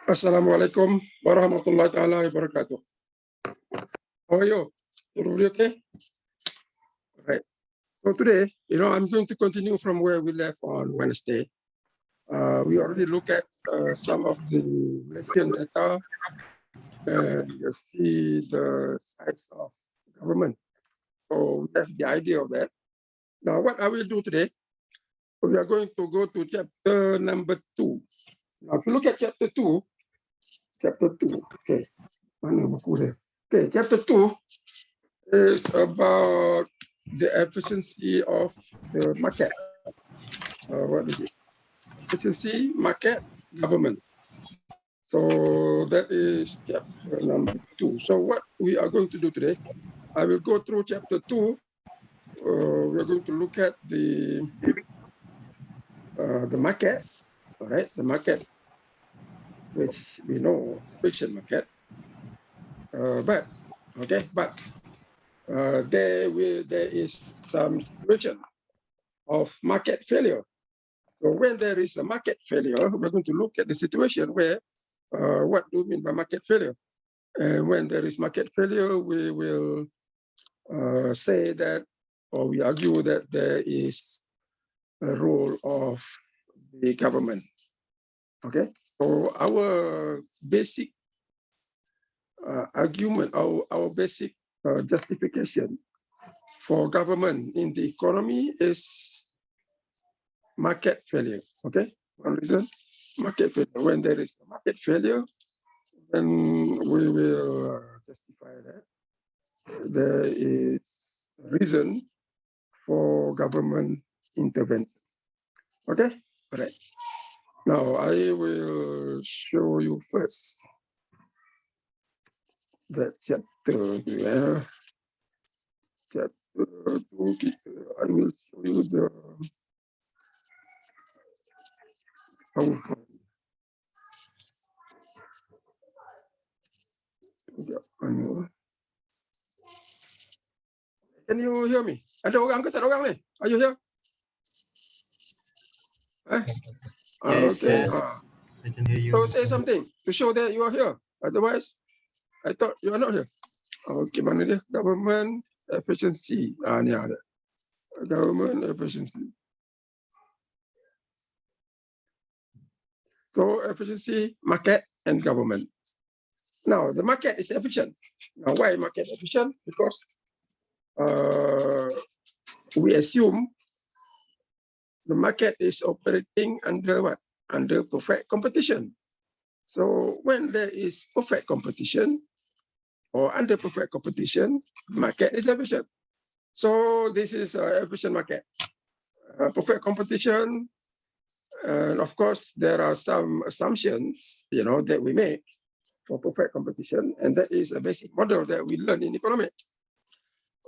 Assalamualaikum warahmatullahi taala wabarakatuh. How are you? Everybody okay? Right. So today, I'm going to continue from where we left on Wednesday. We already looked at some of the Malaysian data and you see the size of government. So we have the idea of that. Now, what I will do today, we are going to go to chapter number 2. Now, if you look at chapter 2, okay, okay, chapter 2 is about the efficiency of the market. What is it? Efficiency, market, government. So that is chapter number 2. So what we are going to do today, I will go through chapter 2. We are going to look at the market, all right, the market, which we know, fiction market. But there is some situation of market failure. So when there is a market failure, we're going to look at the situation where, what do we mean by market failure? And when there is market failure, we will say that, or we argue that there is a role of the government. Okay, so our basic argument, our basic justification for government in the economy is market failure. Okay, one reason, market failure. When there is a market failure, then we will justify that there is a reason for government intervention. Okay, all right. Now I will show you first that chapter here. Chapter 2, I will show you the PowerPoint. Can you hear me? Ada orang ke tak ada orang ni? Are you here? Yes, okay. I can hear you. So say something to show that you are here. Otherwise, I thought you are not here. Okay, mana dia? Government efficiency. Ni ada. Government efficiency. So efficiency, market, and government. Now, the market is efficient. Now, why market efficient? Because we assume the market is operating under what? Under perfect competition. So when there is perfect competition or under perfect competition, market is efficient. So this is an efficient market. Perfect competition, and of course, there are some assumptions, that we make for perfect competition, and that is a basic model that we learn in economics.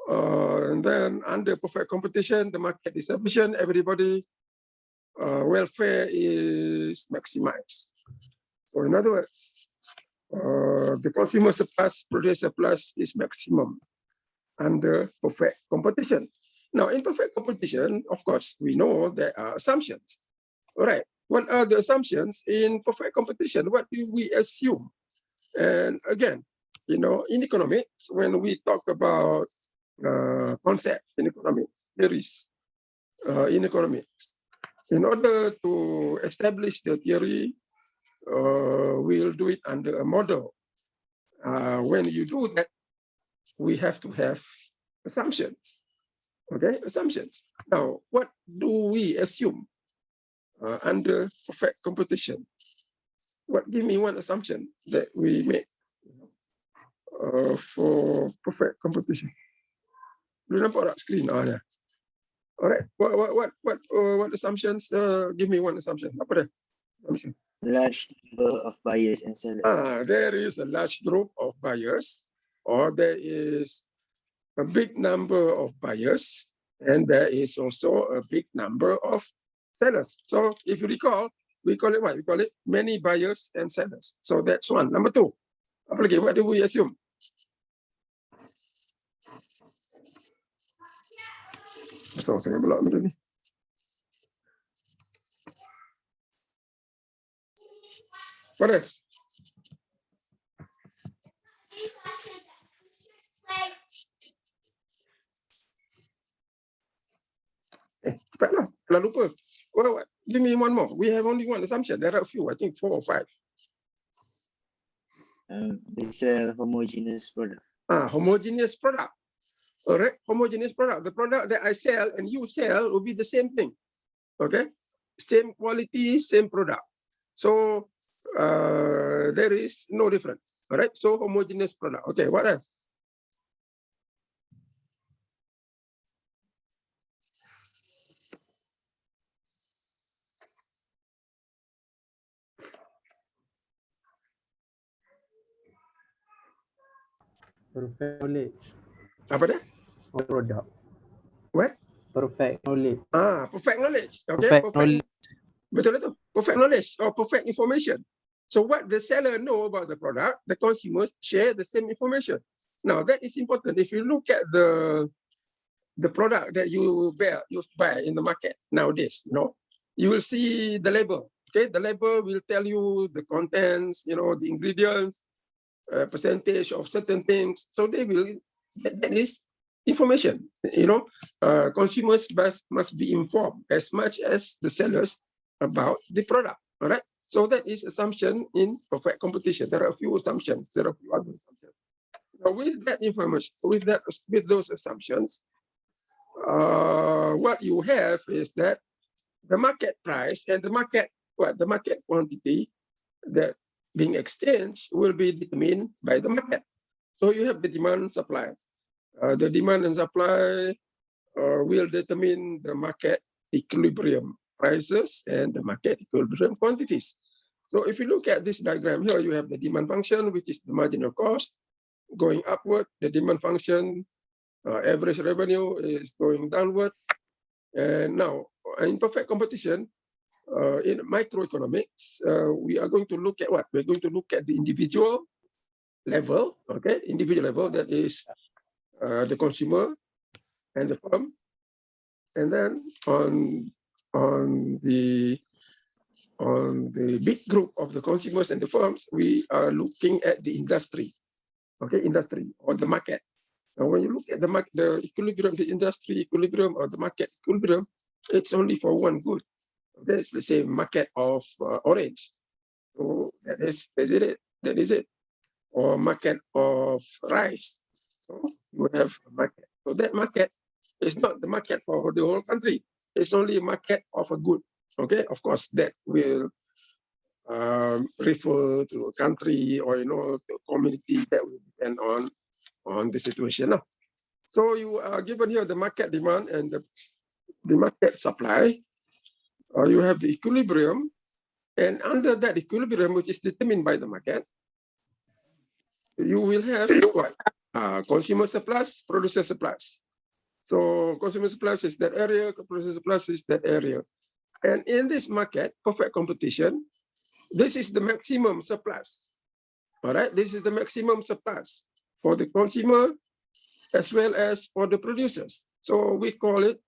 And then under perfect competition, the market is efficient, everybody welfare is maximized. So in other words, the consumer surplus, producer surplus is maximum under perfect competition. Now, in perfect competition, of course, we know there are assumptions. All right, what are the assumptions in perfect competition? What do we assume? And again, in economics, when we talk about concepts in economics, theories in economics, in order to establish the theory, we'll do it under a model. When you do that, we have to have assumptions. Okay, assumptions. Now, what do we assume under perfect competition? Give me one assumption that we make for perfect competition. Belum nampak tak screen? Yeah. All right. What assumptions? Give me one assumption. Apa dia? Assumption. Large number of buyers and sellers. There is a large group of buyers, or there is a big number of buyers, and there is also a big number of sellers. So if you recall, we call it what? We call it many buyers and sellers. So that's one. Number two, apa lagi? What do we assume? So saya belak macam ni. What else? lupa. Well, give me one more. We have only one assumption. There are a few, I think 4 or 5. They sell homogeneous product. Homogeneous product. Correct? Homogeneous product. The product that I sell and you sell will be the same thing. Okay? Same quality, same product. So there is no difference. All right? So homogeneous product. Okay, what else? Perfect knowledge. Apa dia? Product. What? Perfect knowledge. Perfect knowledge. Okay. Perfect knowledge. Betul itu. Perfect knowledge or perfect information. So what the seller know about the product, the consumers share the same information. Now that is important. If you look at the product that you buy in the market nowadays, you will see the label. Okay, the label will tell you the contents, the ingredients, percentage of certain things. So they will. That is information. Consumers must be informed as much as the sellers about the product. All right. So that is assumption in perfect competition. There are a few assumptions. There are a few other assumptions. Now, with that information, with those assumptions, what you have is that the market price and the market quantity that being exchanged will be determined by the market. So you have the demand and supply. The demand and supply will determine the market equilibrium prices and the market equilibrium quantities. So if you look at this diagram here, you have the demand function, which is the marginal cost going upward. The demand function, average revenue is going downward. And now, in perfect competition, in microeconomics, we are going to look at what? We're going to look at the individual level, okay? Individual level, that is the consumer and the firm. And then on the big group of the consumers and the firms, we are looking at the industry, okay? Industry or the market. Now, when you look at the market, the equilibrium, the industry equilibrium or the market equilibrium, it's only for one good. Okay, it's the same market of orange. So that is it. Or market of rice. So you have a market. So that market is not the market for the whole country. It's only a market of a good. Okay, of course that will refer to a country or to a community. That will depend on the situation. So you are given here the market demand and the market supply. You have the equilibrium, and under that equilibrium, which is determined by the market, you will have what? Consumer surplus, producer surplus. So consumer surplus is that area, producer surplus is that area. And in this market, perfect competition, this is the maximum surplus. All right, this is the maximum surplus for the consumer as well as for the producers. So we call it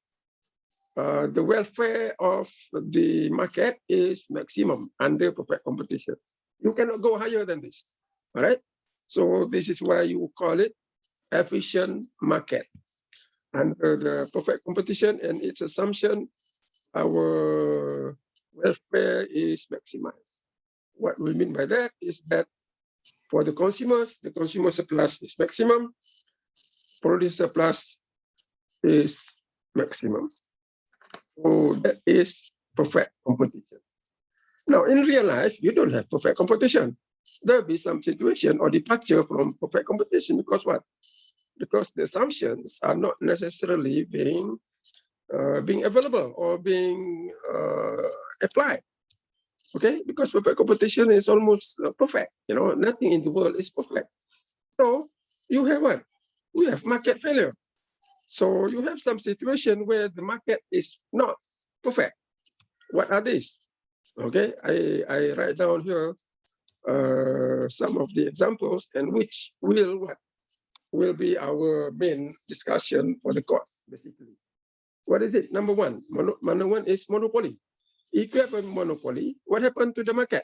the welfare of the market is maximum under perfect competition. You cannot go higher than this. All right. So this is why you call it efficient market. Under the perfect competition and its assumption, our welfare is maximized. What we mean by that is that for the consumers, the consumer surplus is maximum, producer surplus is maximum. So that is perfect competition. Now, in real life, you don't have perfect competition. There'll be some situation or departure from perfect competition because what? Because the assumptions are not necessarily being available or being applied. Okay, because perfect competition is almost perfect. Nothing in the world is perfect. So you have what? We have market failure. So you have some situation where the market is not perfect. What are these? Okay, I write down here some of the examples, and which will be our main discussion for the course, basically. What is it? Number one, number one is monopoly. If you have a monopoly, what happened to the market?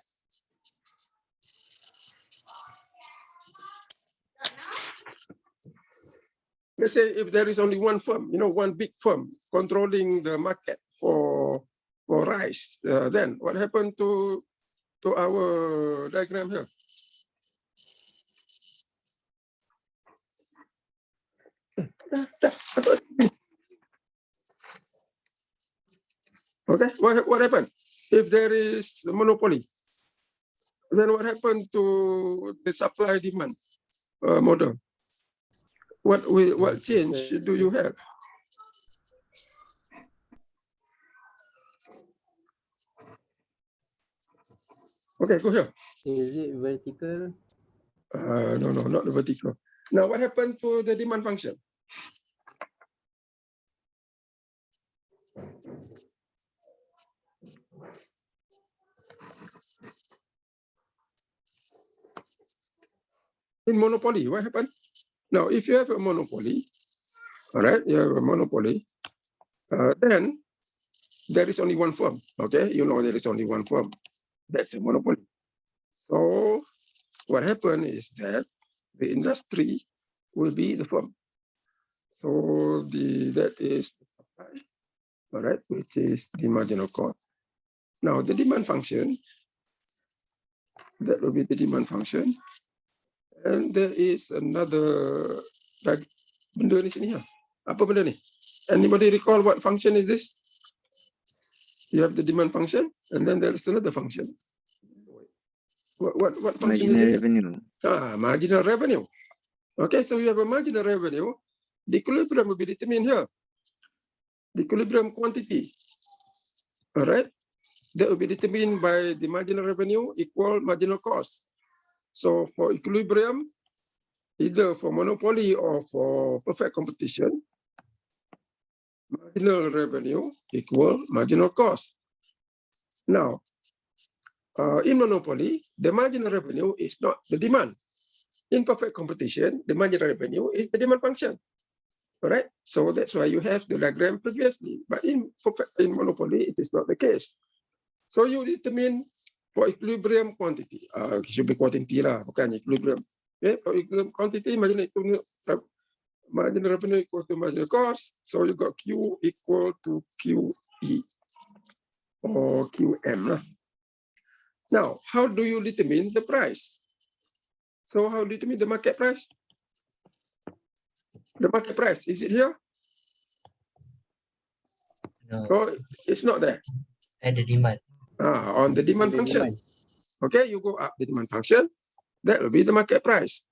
Let's say if there is only one firm, one big firm controlling the market for rice. Then what happened to our diagram here? Okay, what happened? If there is a monopoly, then what happened to the supply demand model? What change do you have? Okay, go here. Is it vertical? No, not the vertical. Now, what happened to the demand function? In monopoly, what happened? Now, if you have a monopoly, all right, you have a monopoly, then there is only one firm, okay? You know there is only one firm. That's a monopoly. So what happened is that the industry will be the firm. So that is the supply, all right, which is the marginal cost. Now the demand function, that will be the demand function. And there is another benda ni sini. Apa benda ni? Anybody recall what function is this? You have the demand function, and then there is another function. What function Marginal is this? revenue. Marginal revenue. Okay, so you have a marginal revenue. The equilibrium will be determined here. The equilibrium quantity. All right, that will be determined by the marginal revenue equal marginal cost. So for equilibrium, either for monopoly or for perfect competition, marginal revenue equal marginal cost. Now, in monopoly, the marginal revenue is not the demand. In perfect competition, the marginal revenue is the demand function. All right, so that's why you have the diagram previously. But in monopoly, it is not the case. So you determine for equilibrium quantity. Should be quantity lah, bukan equilibrium. Okay, for equilibrium quantity, marginal revenue equal to marginal cost. So you got Q equal to QE or QM lah. Now, how do you determine the price? So how do you determine the market price? The market price, is it here? No, So it's not there. at the demand. On the demand function. Okay, you go up the demand function, that will be the market price.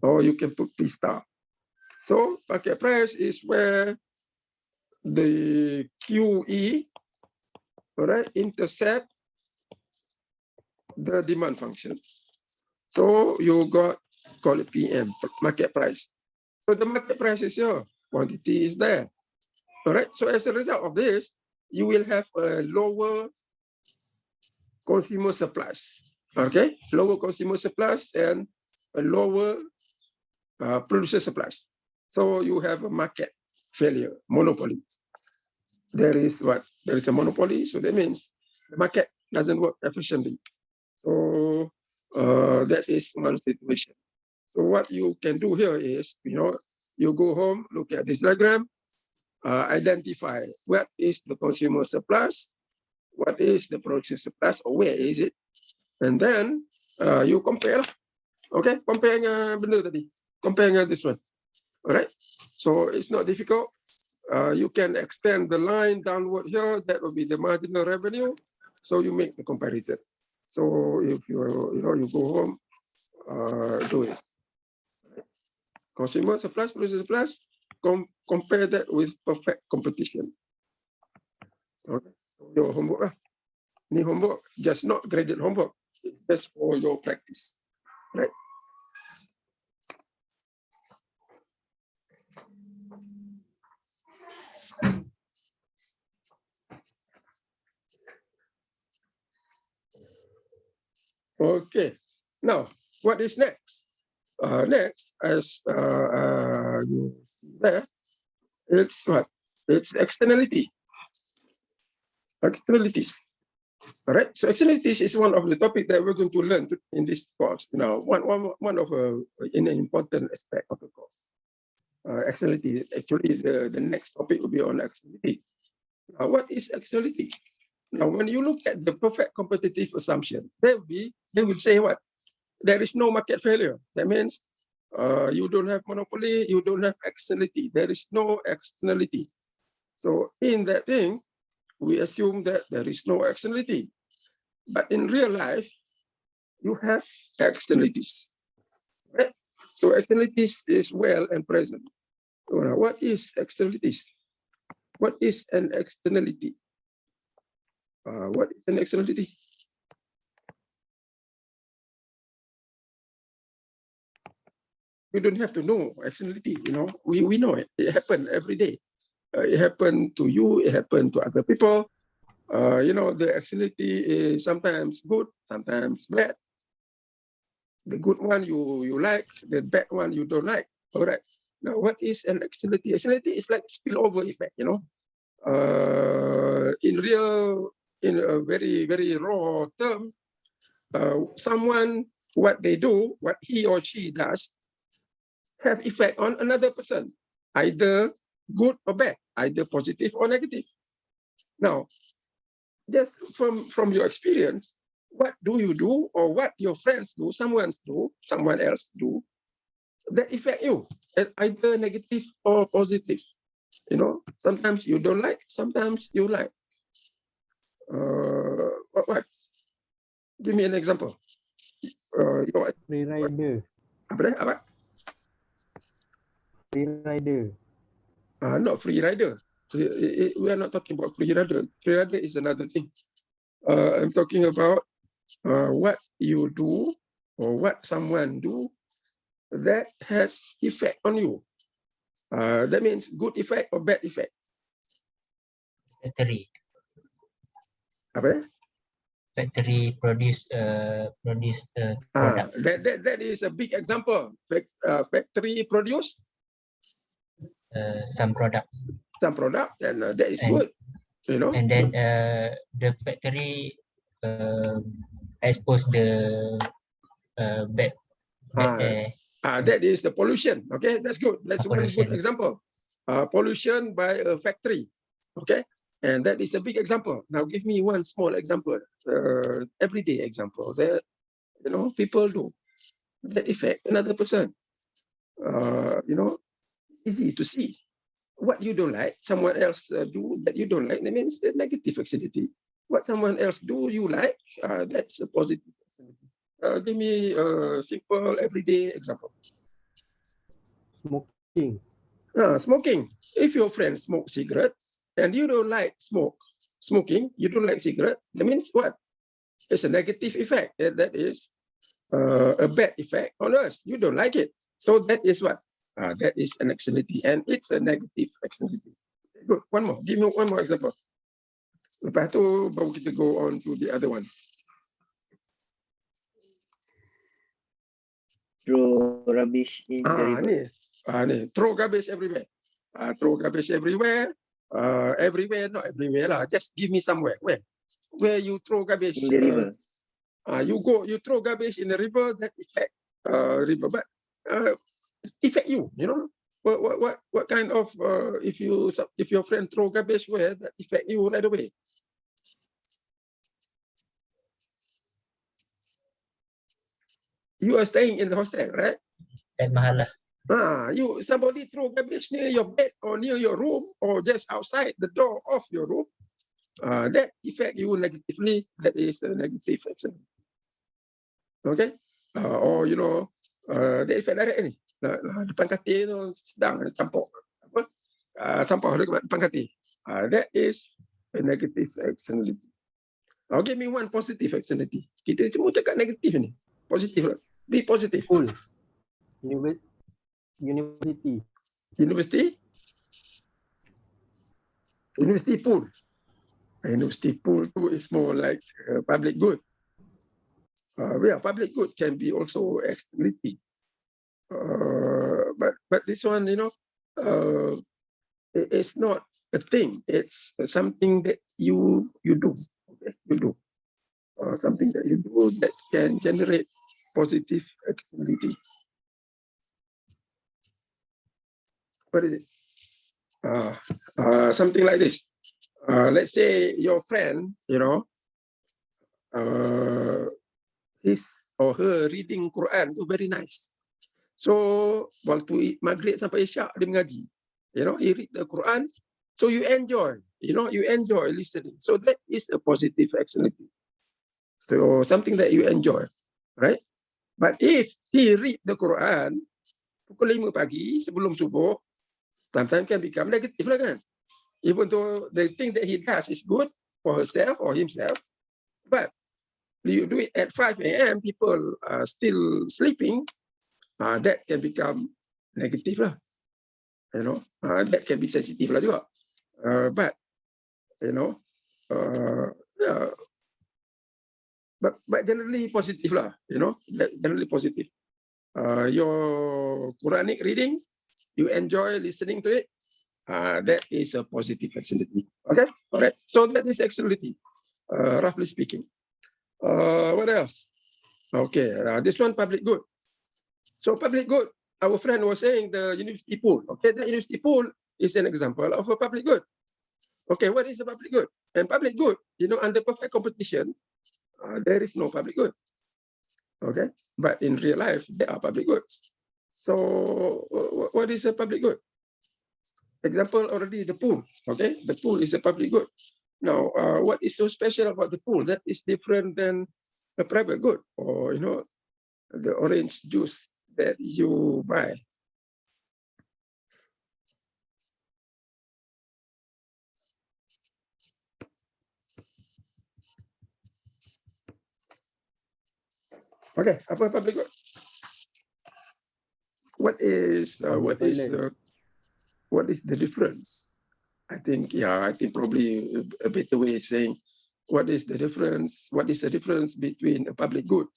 Or you can put P star. So market price is where the QE, all right, intercept the demand function. So you call it PM, market price. So the market price is here, quantity is there. All right, so as a result of this, you will have a lower consumer surplus. Okay, lower consumer surplus and a lower producer surplus. So you have a market failure, monopoly. There is a monopoly, so that means the market doesn't work efficiently. So that is one situation. So what you can do here is, you go home, look at this diagram, identify what is the consumer surplus, what is the producer surplus, or where is it, and then you compare. Okay, compare benda tadi, compare this one. All right, so it's not difficult. You can extend the line downward here. That will be the marginal revenue. So you make the comparison. So if you go home, do it. Consumer surplus, producer surplus, compare that with perfect competition. Okay, so your homework. Ni homework, just not graded homework. That's for your practice, right? Okay, now what is next? Next, as you see there, it's what? It's externality. Externalities. All right. So externalities is one of the topics that we're going to learn in this course. Now, one of an important aspect of the course. Externality actually is the next topic will be on externality. Now, what is externality? Now, when you look at the perfect competitive assumption, they will say what? There is no market failure. That means you don't have monopoly, you don't have externality. There is no externality. So in that thing, we assume that there is no externality. But in real life, you have externalities. Right? So externalities is well and present. So now, what is externalities? What is an externality? What is an externality? You don't have to know externality. We know it. It happens every day. It happened to you. It happened to other people. The externality is sometimes good, sometimes bad. The good one you like, the bad one you don't like. All right. Now, what is an externality? Externality is like spillover effect. In a very very raw term, someone, what they do, what he or she does, have effect on another person, either good or bad, either positive or negative. Now, just from your experience, what do you do, or what your friends do, someone else do, that affect you, either negative or positive. Sometimes you don't like, sometimes you like. What? Give me an example. Free rider. Apa? Free rider. Not free rider. We are not talking about free rider. Free rider is another thing. I'm talking about what you do or what someone do that has effect on you. That means good effect or bad effect. Factory. Apa ya? Factory produce product. That is a big example. Factory produce Some product. some product, and that is good. And then the factory expose the bad air. That is the pollution. Okay, that's good. That's one good Pollution. example. Pollution by a factory. Okay, and that is a big example. Now, give me one small example, everyday example that people do that affect another person. Easy to see. What you don't like, someone else do that you don't like, that means the negative externality. What someone else do you like, that's a positive externality. Give me a simple everyday example. Smoking. Smoking. If your friend smokes cigarette and you don't like smoking, you don't like cigarette, that means what? It's a negative effect. That is a bad effect on us. You don't like it. So that is what? That is an externality, and it's a negative externality. Good. One more. Give me one more example. Lepas tu baru kita go on to the other one. Throw rubbish in the river. Ni. Throw garbage everywhere. Throw garbage everywhere. Everywhere, not everywhere lah. Just give me somewhere. Where you throw garbage? In the river. You throw garbage in the river, that affect river, but affect you. What kind of if your friend throw garbage where, that affect you right away. You are staying in the hostel, right? Bad mahal lah. Somebody throw garbage near your bed or near your room or just outside the door of your room. That affect you negatively. That is a negative action. Okay? Or that affect direct ni. Depan katil tu sedang campur sampah depan katil. That is a negative externality. Give me one positive externality. Kita semua cakap negatif ni. Positif lah. Be positive. Pool. University. University pool. University pool tu is more like public good. Public good can be also externality. But this one, it's not a thing. It's something that you do. Okay? You do. Something that you do that can generate positive externality. What is it? Something like this. let's say your friend, his or her reading Quran itu very nice. So waktu maghrib sampai isyak dia mengaji, he read the Quran, so you enjoy, you enjoy listening. So that is a positive externality. So something that you enjoy, right? But if he read the Quran pukul 5 pagi sebelum subuh, sometimes can become negative lah kan? Even though the thing that he does is good for herself or himself, but you do it at 5 a.m., people are still sleeping, that can become negative lah. That can be sensitive lah juga. But but generally positive lah. Generally positive. Your Quranic reading, you enjoy listening to it. That is a positive externality. Okay, all right. So that is externality, roughly speaking. What else? Okay, this one public good. So public good, our friend was saying the university pool. Okay, the university pool is an example of a public good. Okay, what is a public good? And public good, under perfect competition, there is no public good. Okay, but in real life, there are public goods. So what is a public good? Example already the pool. Okay, the pool is a public good. Now, what is so special about the pool that is different than a private good, or the orange juice that you buy? Okay, apa public good? What is the difference? I think probably a better way of saying what is the difference? What is the difference between a public good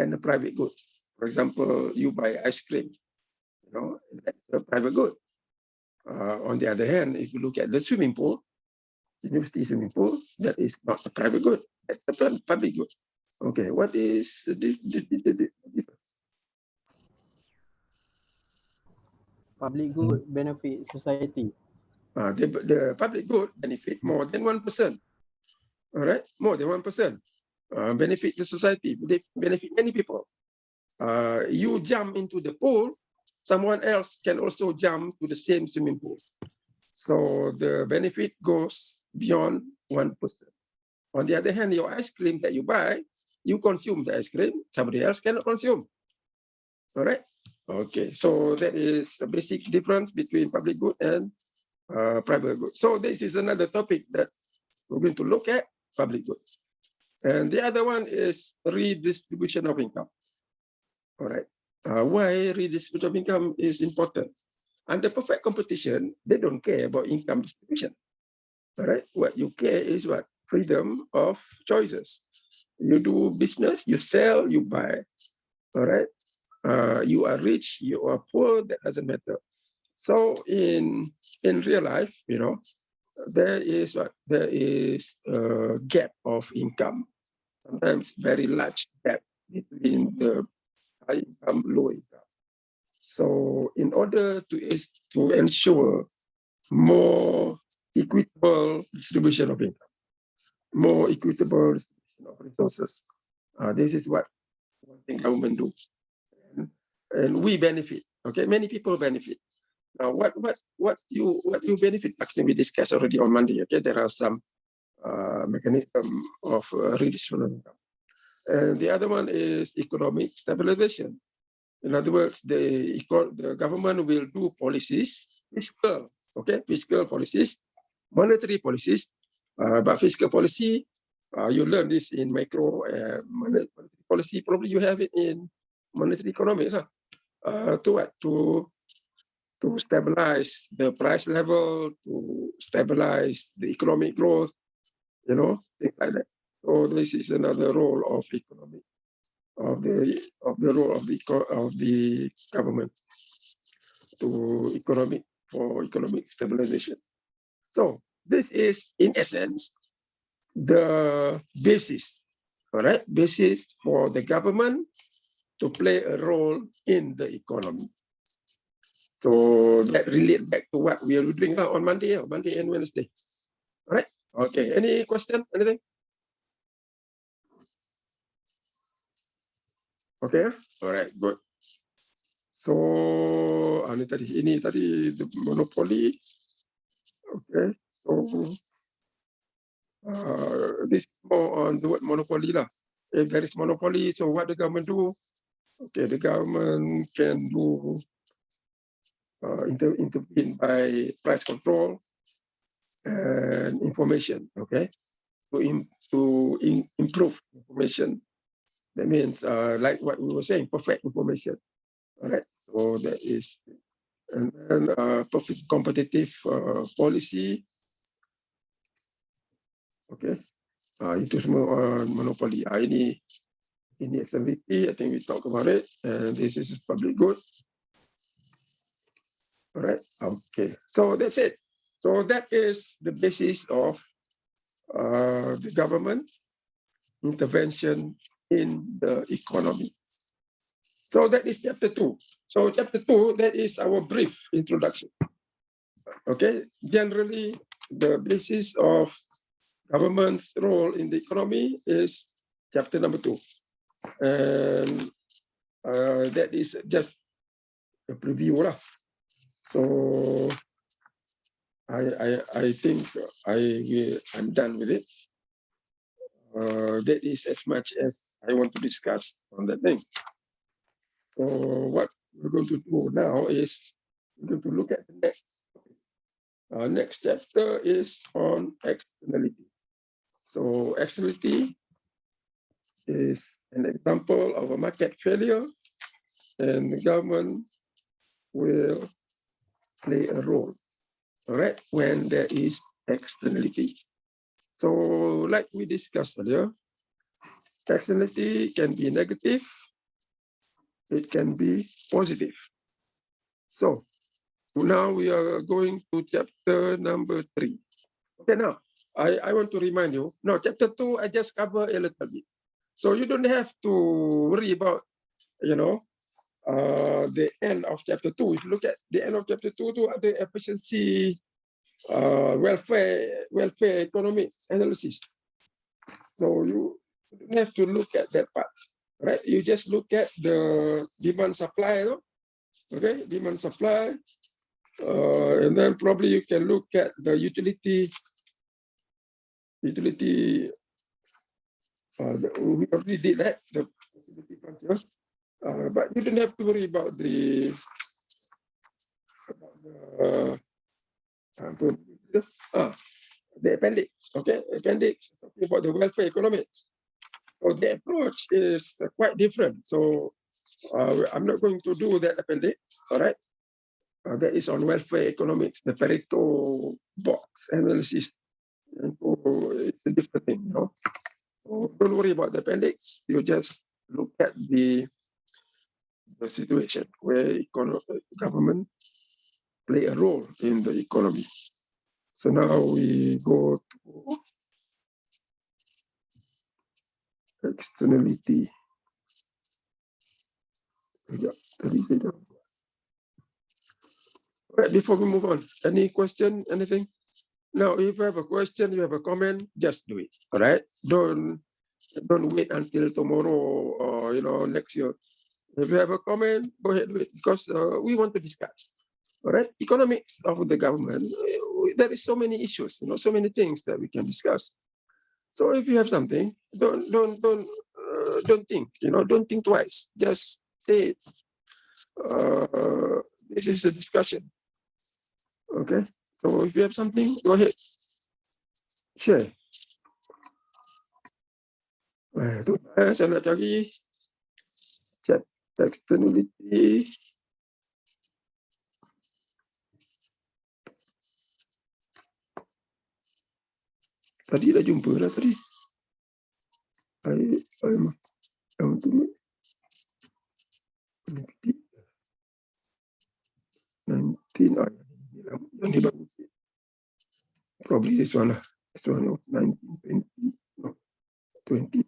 and a private good? For example, you buy ice cream, that's a private good. On the other hand, if you look at the swimming pool, university swimming pool, that is not a private good, that's a public good. Okay, what is the difference? Public good benefit society. The public good benefit more than 1%. All right, more than 1%. Benefit the society, benefit many people. You jump into the pool, someone else can also jump to the same swimming pool. So the benefit goes beyond 1%. On the other hand, your ice cream that you buy, you consume the ice cream, somebody else cannot consume. All right? Okay, so that is a basic difference between public good and private good. So this is another topic that we're going to look at, public good. And the other one is redistribution of income. All right. Why redistribution of income is important? Under perfect competition, they don't care about income distribution. All right. What you care is what? Freedom of choices. You do business, you sell, you buy. All right. You are rich, you are poor, that doesn't matter. So in real life, there is a gap of income, sometimes very large gap between the high income, low income. So in order to ensure more equitable distribution of income, more equitable distribution of resources, this is what one thing government do, and we benefit. Okay, many people benefit. Now, what you benefit? Actually, we discussed already on Monday. Okay, there are some mechanism of redistribution of income, and the other one is economic stabilization. In other words, the government will do policies, fiscal policies, monetary policies, but fiscal policy, you learn this in macro monetary policy. Probably you have it in monetary economics. To stabilize the price level, to stabilize the economic growth, things like that. So this is another role of economic, of the role of the government for economic stabilization. So this is, in essence, the basis, all right, basis for the government to play a role in the economy. So that relates back to what we are doing on Monday and Wednesday. All right. Okay. Any question? Anything? Okay. All right. Good. So ini tadi the monopoly. Okay. So this is more on the word monopoly lah. If there is monopoly, so what the government do? Okay, the government can do intervene by price control and information. Okay, to improve information. That means like what we were saying, perfect information. All right. So that is, and then competitive policy. Okay. Itu semua monopoli. Ini externality, I think we talk about it, and this is public good. All right. Okay. So that's it. So that is the basis of the government intervention in the economy. So that is chapter 2. So chapter 2, that is our brief introduction. Okay. Generally, the basis of government's role in the economy is chapter number 2. And that is just a preview lah. So I think I'm done with it. That is as much as I want to discuss on that thing. So what we're going to do now is we're going to look at the next. Next chapter is on externality. So externality is an example of a market failure, and the government will play a role, all right, when there is externality. So like we discussed earlier, externality can be negative, it can be positive. So now we are going to chapter number 3. Okay, now I want to remind you, no, chapter 2, I just cover a little bit. So you don't have to worry about, the end of chapter 2. If you look at the end of chapter 2, to other efficiency, welfare economics analysis. So you don't have to look at that part, right? You just look at the demand supply, okay? Demand supply, and then probably you can look at the utility. We already did that, the utility function, but you don't have to worry about the appendix. Okay, appendix talking about the welfare economics. So the approach is quite different. So I'm not going to do that appendix. All right, that is on welfare economics, the Pareto box analysis. And it's a different thing, So don't worry about the appendix. You just look at the situation where government play a role in the economy. So now we go to externality. All right, before we move on, any question, anything? Now, if you have a question, you have a comment, just do it. All right, don't wait until tomorrow or next year. If you have a comment, go ahead with it, because we want to discuss. All right, economics of the government. There is so many issues, so many things that we can discuss. So if you have something, don't think, don't think twice. Just say it. This is a discussion. Okay. So if you have something, go ahead. Share. Saya nak cari chat externality. Tadi dah jumpa dah tadi. Probably this one. This one of 1920. No, 20.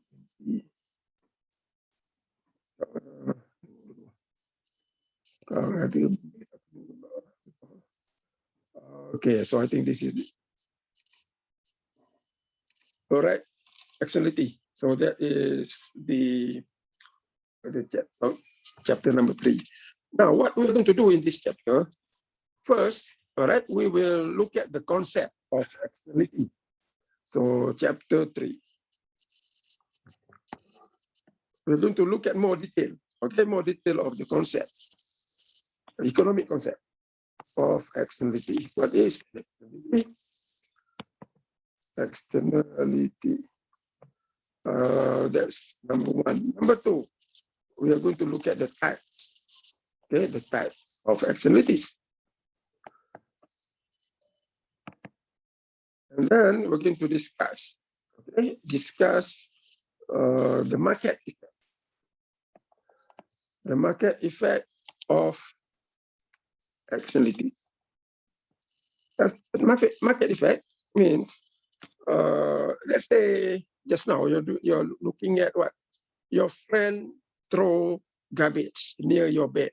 Okay, so I think this is All right, externality. So that is the chapter number 3. Now, what we're going to do in this chapter, first, all right, we will look at the concept of externality. So, chapter 3. We're going to look at more detail, okay, more detail of the concept, the economic concept of externality. What is externality? Externality. That's number 1. Number 2, we are going to look at the types, okay, the types of externalities. And then we're going to discuss, okay, the market effect. The market effect of externalities. Market effect means, let's say just now you're looking at what your friend throw garbage near your bed.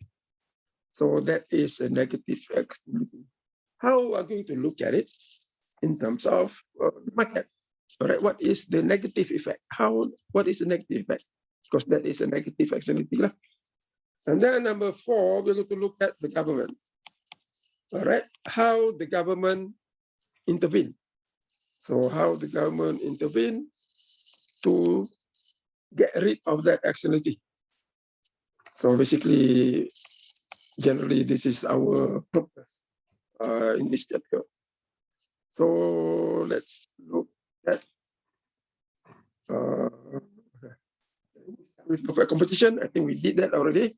So that is a negative externality. How are we going to look at it in terms of the market? All right, what is the negative effect? What is the negative effect? Because that is a negative externality. And then number 4, we're going to look at the government. All right, how the government intervene. So how the government intervene to get rid of that externality. So basically, generally, this is our purpose in this chapter. So let's look at with perfect competition. I think we did that already.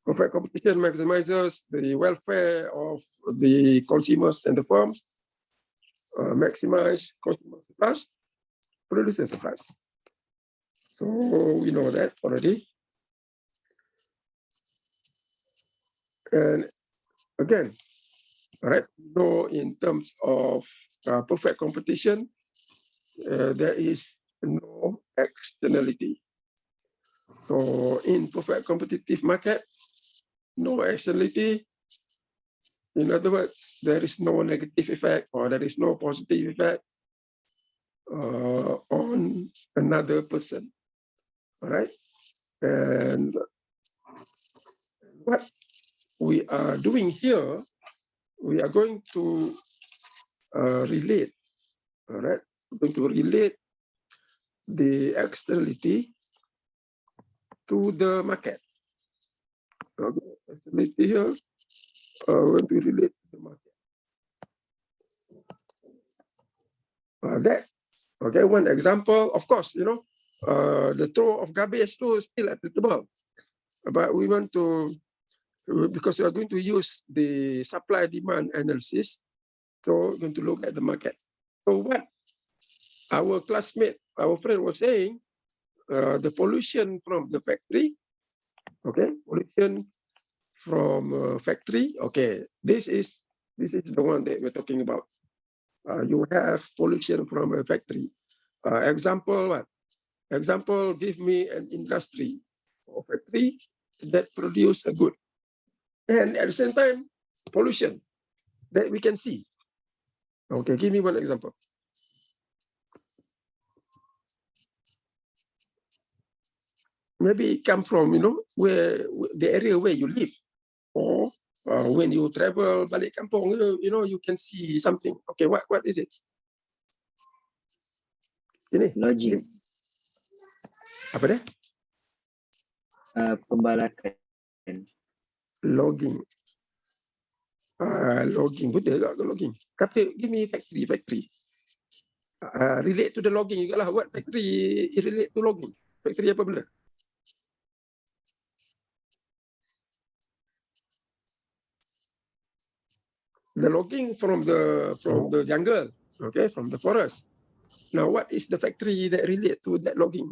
Perfect competition maximizes the welfare of the consumers and the firms, maximize consumer surplus, producer surplus. So we know that already. And again, all right, so in terms of perfect competition, there is no externality. So in perfect competitive market, no externality. In other words, there is no negative effect or there is no positive effect on another person. All right. And what we are doing here, we are going to relate. All right. We're going to relate the externality to the market. Okay. Externality here, we're going to relate to the market. That, okay, one example, of course, the throw of garbage too is still applicable. But we want to, because we are going to use the supply demand analysis, so we're going to look at the market. So what our classmate, our friend was saying, the pollution from the factory, okay, pollution from factory, okay, this is the one that we're talking about. You have pollution from a factory. Example, what? Example, give me an industry or factory that produce a good. And at the same time, pollution that we can see. Okay, give me one example. Maybe it come from, where the area where you live, or when you travel balik kampung, you can see something. Okay, what is it? Ini. Logging. Apa dia? Pembalakan. Logging. Logging, betul tak logging? Kata, give me factory. Relate to the logging juga lah. What factory relate to logging? Factory apa benda? The logging from the jungle, okay, from the forest. Now, what is the factory that relate to that logging?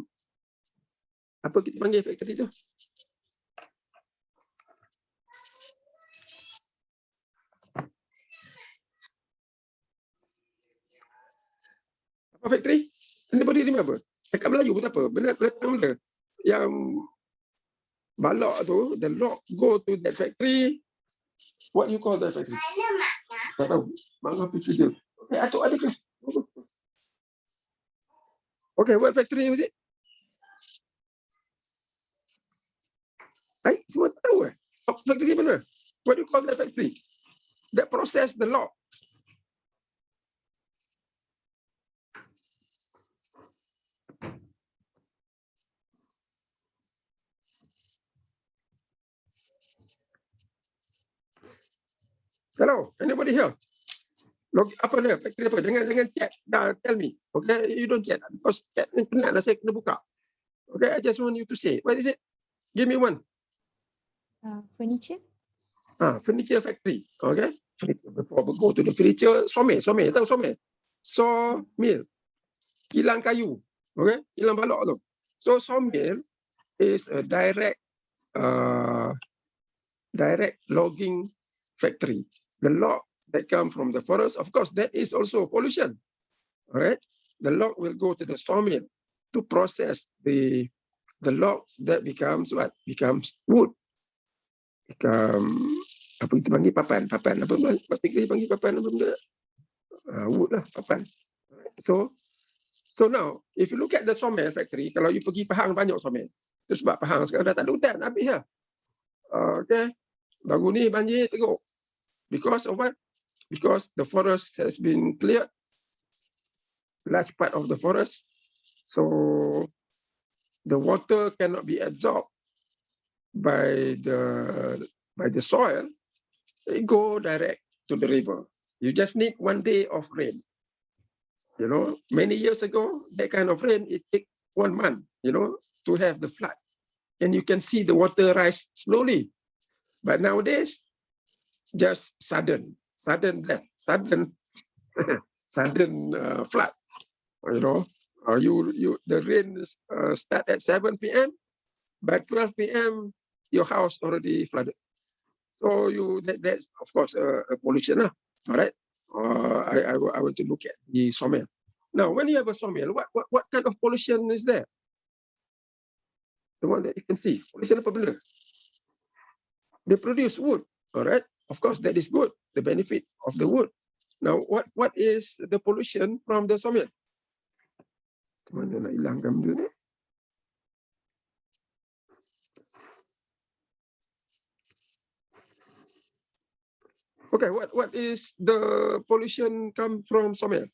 Apa kita panggil factory tu? Apa factory? Anybody remember? Dekat Melayu pun tak apa. Benda yang balok tu, the log go to that factory. What you call that factory? Tak tahu. Mak ngah fikir dia. Okay, atuk ada ke? Okay, what factory was it? Semua tahu factory mana? What do you call that factory? That process the logs. Hello, anybody here? Log apa dia? Factory apa? Jangan chat. Tell me. Okay, you don't chat because chat ni penat lah saya kena buka. Okay, I just want you to say. What is it? Give me one. Furniture. Furniture factory. Okay. Before we go to the furniture, sawmill. Tahu sawmill? Sawmill. Kilang kayu. Okay. Kilang balok tu. So sawmill is a direct logging factory. The log that come from the forest, of course, that is also pollution. All right. The log will go to the sawmill to process the log that becomes what? Becomes wood. Apa kita panggil papan apa kita panggil papan apa benda wood lah, papan. So now if you look at the sawmill factory, kalau you pergi Pahang banyak sawmill. Itu sebab Pahang sekarang dah tak ada hutan habis lah. Okay, baru ni banjir teruk. Because of what? Because the forest has been cleared, large part of the forest, so the water cannot be absorbed by the soil. It go direct to the river. You just need 1 day of rain. You know, many years ago, that kind of rain, it take 1 month, you know, to have the flood. And you can see the water rise slowly. But nowadays, just sudden death, sudden flood. You know, the rain start at 7 p.m. By 12 p.m., your house already flooded. So that's of course a pollution, all right. I want to look at the sawmill. Now, when you have a sawmill, what kind of pollution is there? The one that you can see, pollution apa benda? They produce wood, all right. Of course, that is good, the benefit of the wood. Now, what is the pollution from the sawmill? Kemana nak hilangkan benda ni? Okay, what is the pollution come from sawmill?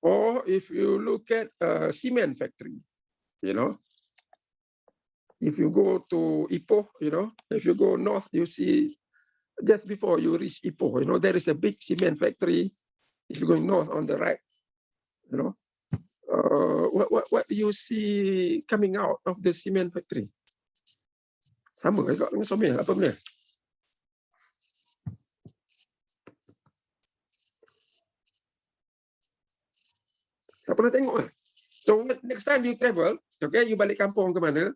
Or if you look at a cement factory, you know, if you go to Ipoh, you know, if you go north, you see just before you reach Ipoh, you know, there is a big cement factory. If you're going north on the right, you know, what do you see coming out of the cement factory? Sama juga dengan sawmill, apa benda? Tak pernah tengok lah. So next time you travel, okay, you balik kampung ke mana,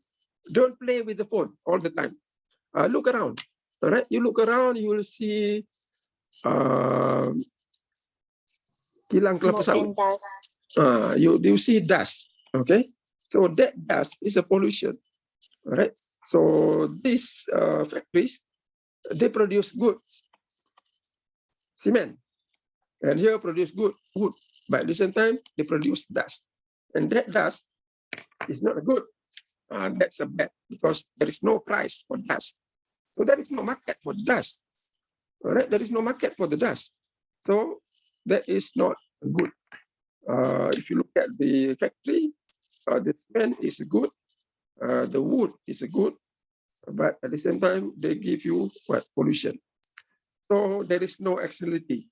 don't play with the phone all the time. Look around, all right? You look around, you will see kilang kelapa sawit. You see dust, okay? So that dust is a pollution, all right? So these factories, they produce goods, cement, and here produce good wood. But at the same time, they produce dust, and that dust is not good. That's a bad because there is no price for dust. So there is no market for dust. All right, there is no market for the dust. So that is not good. If you look at the factory, the cement is good, the wood is good, but at the same time, they give you what? Pollution. So there is no externality.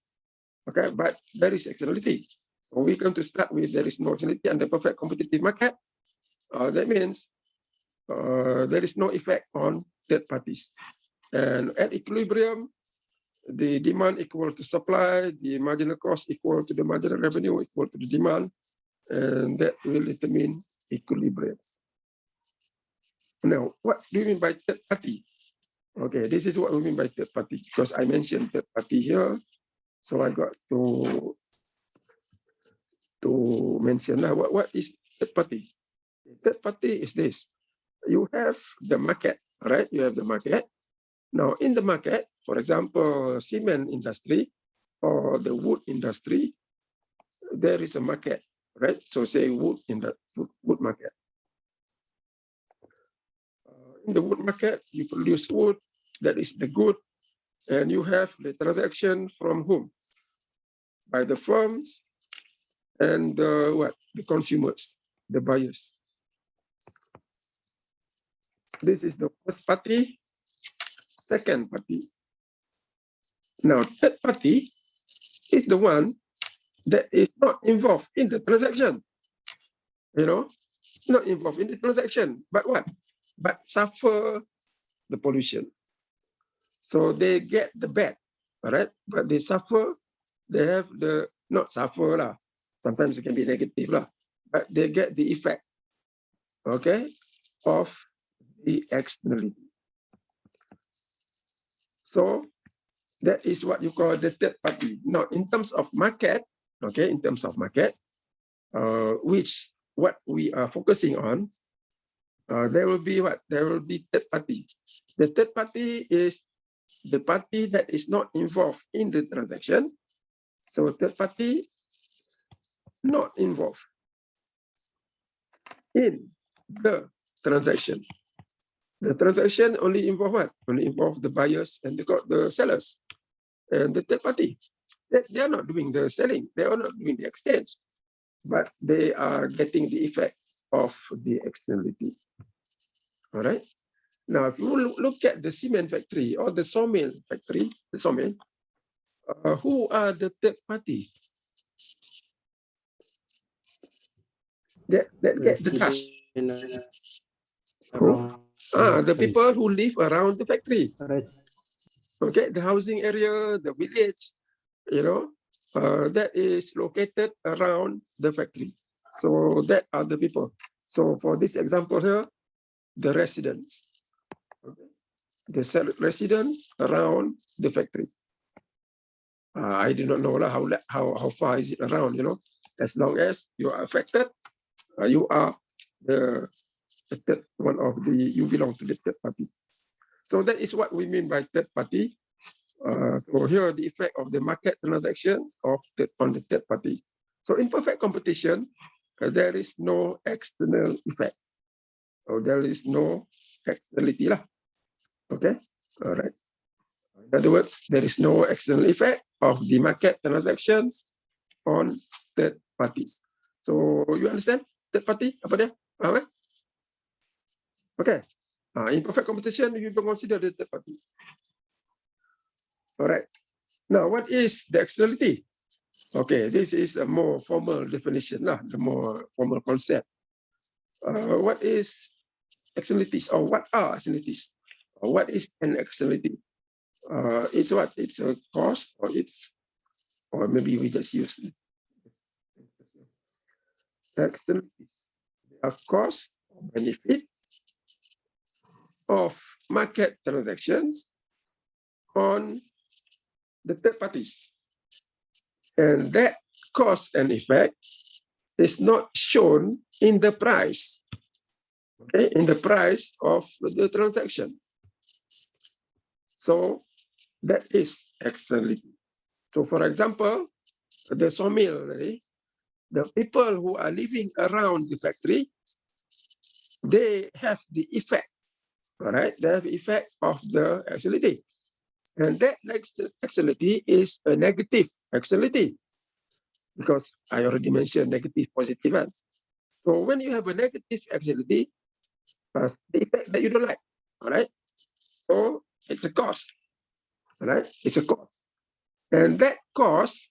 Okay, but there is externality. So we're going to start with there is no externality and the perfect competitive market. That means there is no effect on third parties. And at equilibrium, the demand equal to supply, the marginal cost equal to the marginal revenue equal to the demand, and that will determine equilibrium. Now, what do you mean by third party? Okay, this is what we mean by third party, because I mentioned third party here, so I got to mention what is third party. Third party is this: you have the market, right? You have the market. Now, in the market, for example, cement industry or the wood industry, there is a market, right? So say wood in the wood market. In the wood market, you produce wood, that is the good, and you have the transaction from whom? By the firms and the consumers, the buyers. This is the first party, second party. Now, third party is the one that is not involved in the transaction. Not involved in the transaction, but what? But suffer the pollution. So they get the bad, all right? But they suffer, they have the, not suffer lah. Sometimes it can be negative lah, but they get the effect, okay, of the externality. So that is what you call the third party. Now, in terms of market, okay, in terms of market, what we are focusing on, there will be what? There will be third party. The third party is the party that is not involved in the transaction. So third party not involved in the transaction. The transaction only involve what? Only involve the buyers and the sellers. And the third party, they are not doing the selling, they are not doing the exchange, but they are getting the effect of the externality. All right. Now, if you look at the cement factory or the sawmill factory, the sawmill, who are the third party that get the dust? The people who live around the factory. Okay, the housing area, the village, that is located around the factory. So that are the people. So for this example here, the residents. Okay. The residents around the factory. I do not know how far is it around, as long as you are affected, you are the third one of you belong to the third party. So that is what we mean by third party. So here the effect of the market transaction on the third party. So in perfect competition, there is no external effect. So there is no externality lah. Okay, all right. In other words, there is no external effect of the market transactions on third parties. So you understand third party? Apa dia? Okay. In perfect competition, you can consider the third party. All right. Now, what is the externality? Okay, this is a more formal definition, the more formal concept. What is externalities, or what are externalities? Or what is an externality? It's what? It's a cost, or maybe we just use externalities. They are cost or benefit of market transactions on the third parties. And that cost and effect is not shown in the price, okay, in the price of the transaction. So that is externality. So for example, the sawmill, the people who are living around the factory, they have the effect, all right? They have the effect of the externality. And that externality is a negative externality, because I already mentioned negative, positive. So when you have a negative externality, the effect that you don't like, all right? So it's a cost, all right? It's a cost. And that cost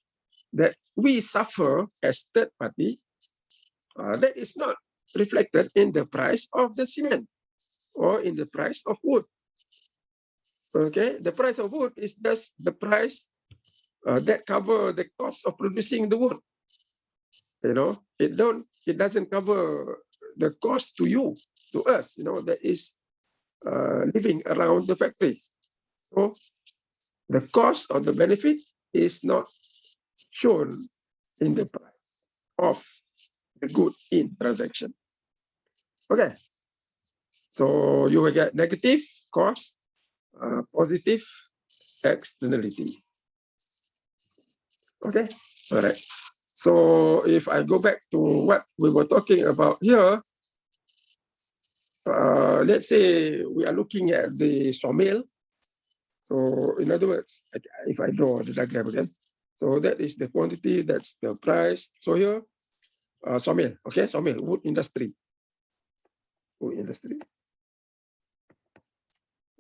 that we suffer as third party, that is not reflected in the price of the cement or in the price of wood. Okay, the price of wood is just the price that cover the cost of producing the wood. It doesn't cover the cost to you, to us, that is living around the factory. So the cost or the benefit is not shown in the price of the good in transaction. Okay, so you will get negative cost, positive externality. Okay, all right. So if I go back to what we were talking about here, let's say we are looking at the sawmill. So in other words, if I draw the diagram again, so that is the quantity, that's the price. So here, sawmill, okay, sawmill, wood industry. Wood industry.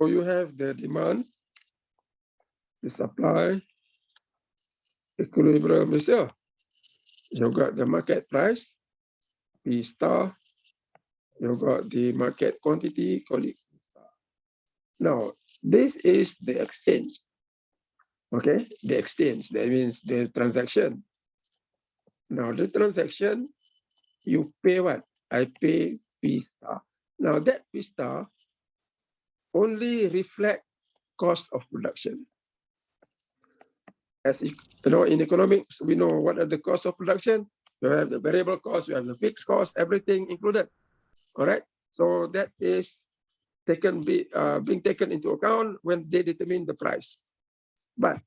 So you have the demand, the supply, equilibrium is here. You got the market price, P star. You got the market quantity, call it P star. Now, this is the exchange. Okay, the exchange, that means the transaction. Now, the transaction, you pay what? I pay P star. Now, that P star only reflect cost of production. As you know, in economics, we know what are the costs of production. You have the variable cost, you have the fixed cost, everything included. All right. So that is being taken into account when they determine the price. But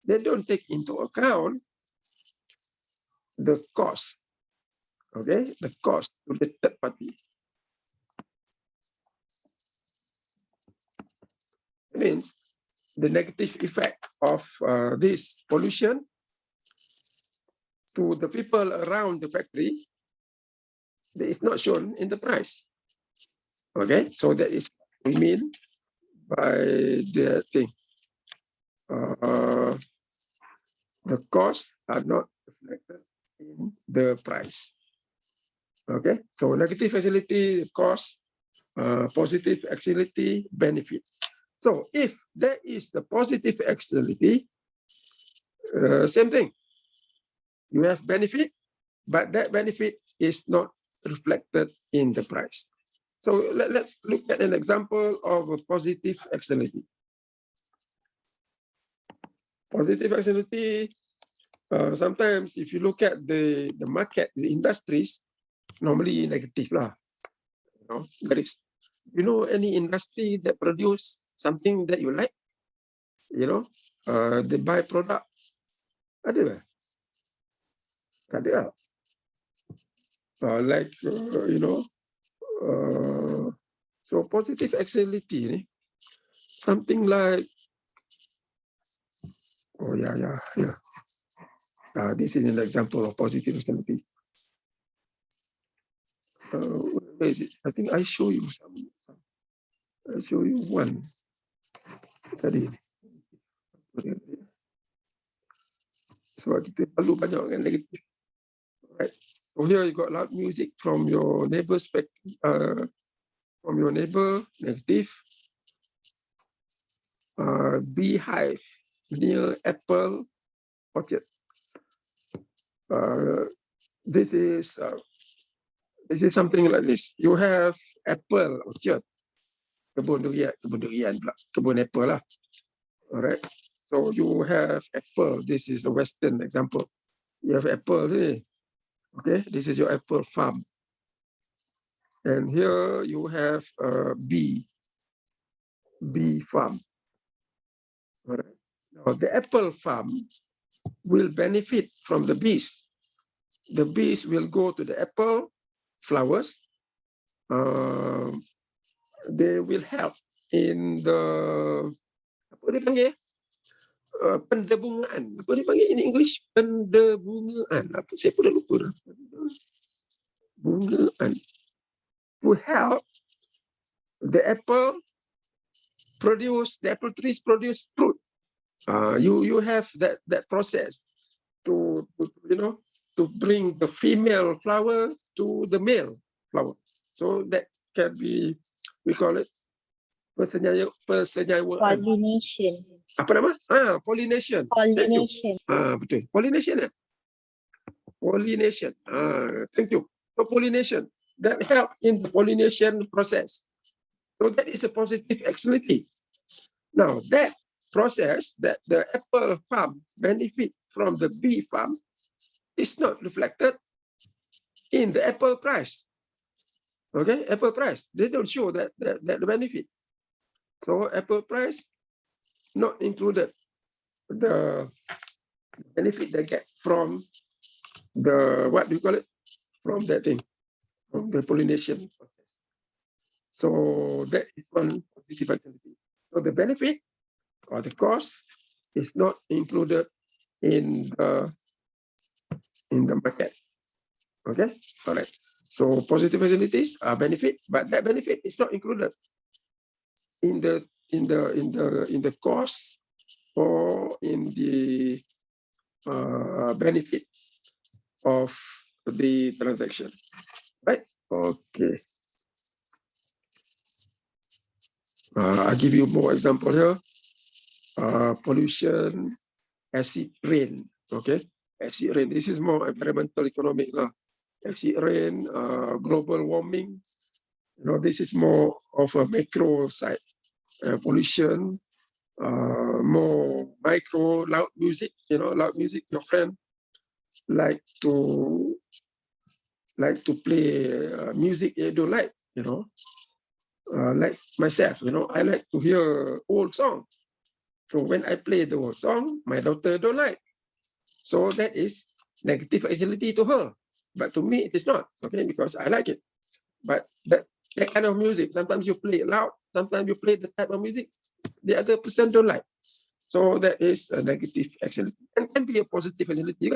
they don't take into account the cost. Okay, the cost to the third party. It means the negative effect of this pollution to the people around the factory that is not shown in the price. Okay, so that is what we mean by the thing. The costs are not reflected in the price. Okay, so negative facility cost, positive externality benefit. So if there is the positive externality, same thing. You have benefit, but that benefit is not reflected in the price. So let's look at an example of a positive externality. Positive externality, sometimes if you look at the market, the industries, normally negative lah. There is, any industry that produce something that you like, the byproduct, ada lah. Tak ada lah. Like, so positive externality ni, something like, oh yeah. This is an example of positive externality. Where is it? I think I show you some. I show you one. Tadi. Sebab kita perlu banyak kan negatif. Right. So here you got loud music from your neighbor's negative. Beehive near Apple Orchard. This is something like this. You have Apple Orchard, kebun apple lah. All right. So you have apple. This is the Western example. You have apple here. Okay. This is your apple farm. And here you have a bee farm. All right. Now the apple farm will benefit from the bees. The bees will go to the apple flowers. They will help in the apa dia panggil? Pendebungaan. Apa dia panggil in English? Pendebungaan. Apa saya pun dah lupa. Bungaan. To help the apple trees produce fruit. You have that process to bring the female flower to the male flower. So that can be, we call it persenyawaan. Pollination. Apa nama? Pollination. Pollination. Betul. Pollination. Pollination. Thank you. So pollination, that help in the pollination process. So that is a positive externality. Now that process, that the apple farm benefit from the bee farm, is not reflected in the apple price. Okay, apple price, they don't show that benefit. So apple price not included the benefit they get from the, what do you call it? From that thing, from the pollination process. So that is one positive externality. So the benefit or the cost is not included in the market. Okay, all right. So positive externalities are benefit, but that benefit is not included in the cost or in the benefit of the transaction, right? Okay. I'll give you more example here. Pollution, acid rain. Okay, acid rain. This is more environmental economic. Acid rain, global warming. You know, this is more of a macro side. Pollution, more micro, loud music. You know, loud music. Your friend like to play music you don't like. You know, like myself. You know, I like to hear old songs. So when I play the old song, my daughter don't like. So that is negative externality to her. But to me, it is not, okay, because I like it. But that kind of music, sometimes you play it loud, sometimes you play the type of music the other person don't like. So that is a negative externality. And can be a positive externality.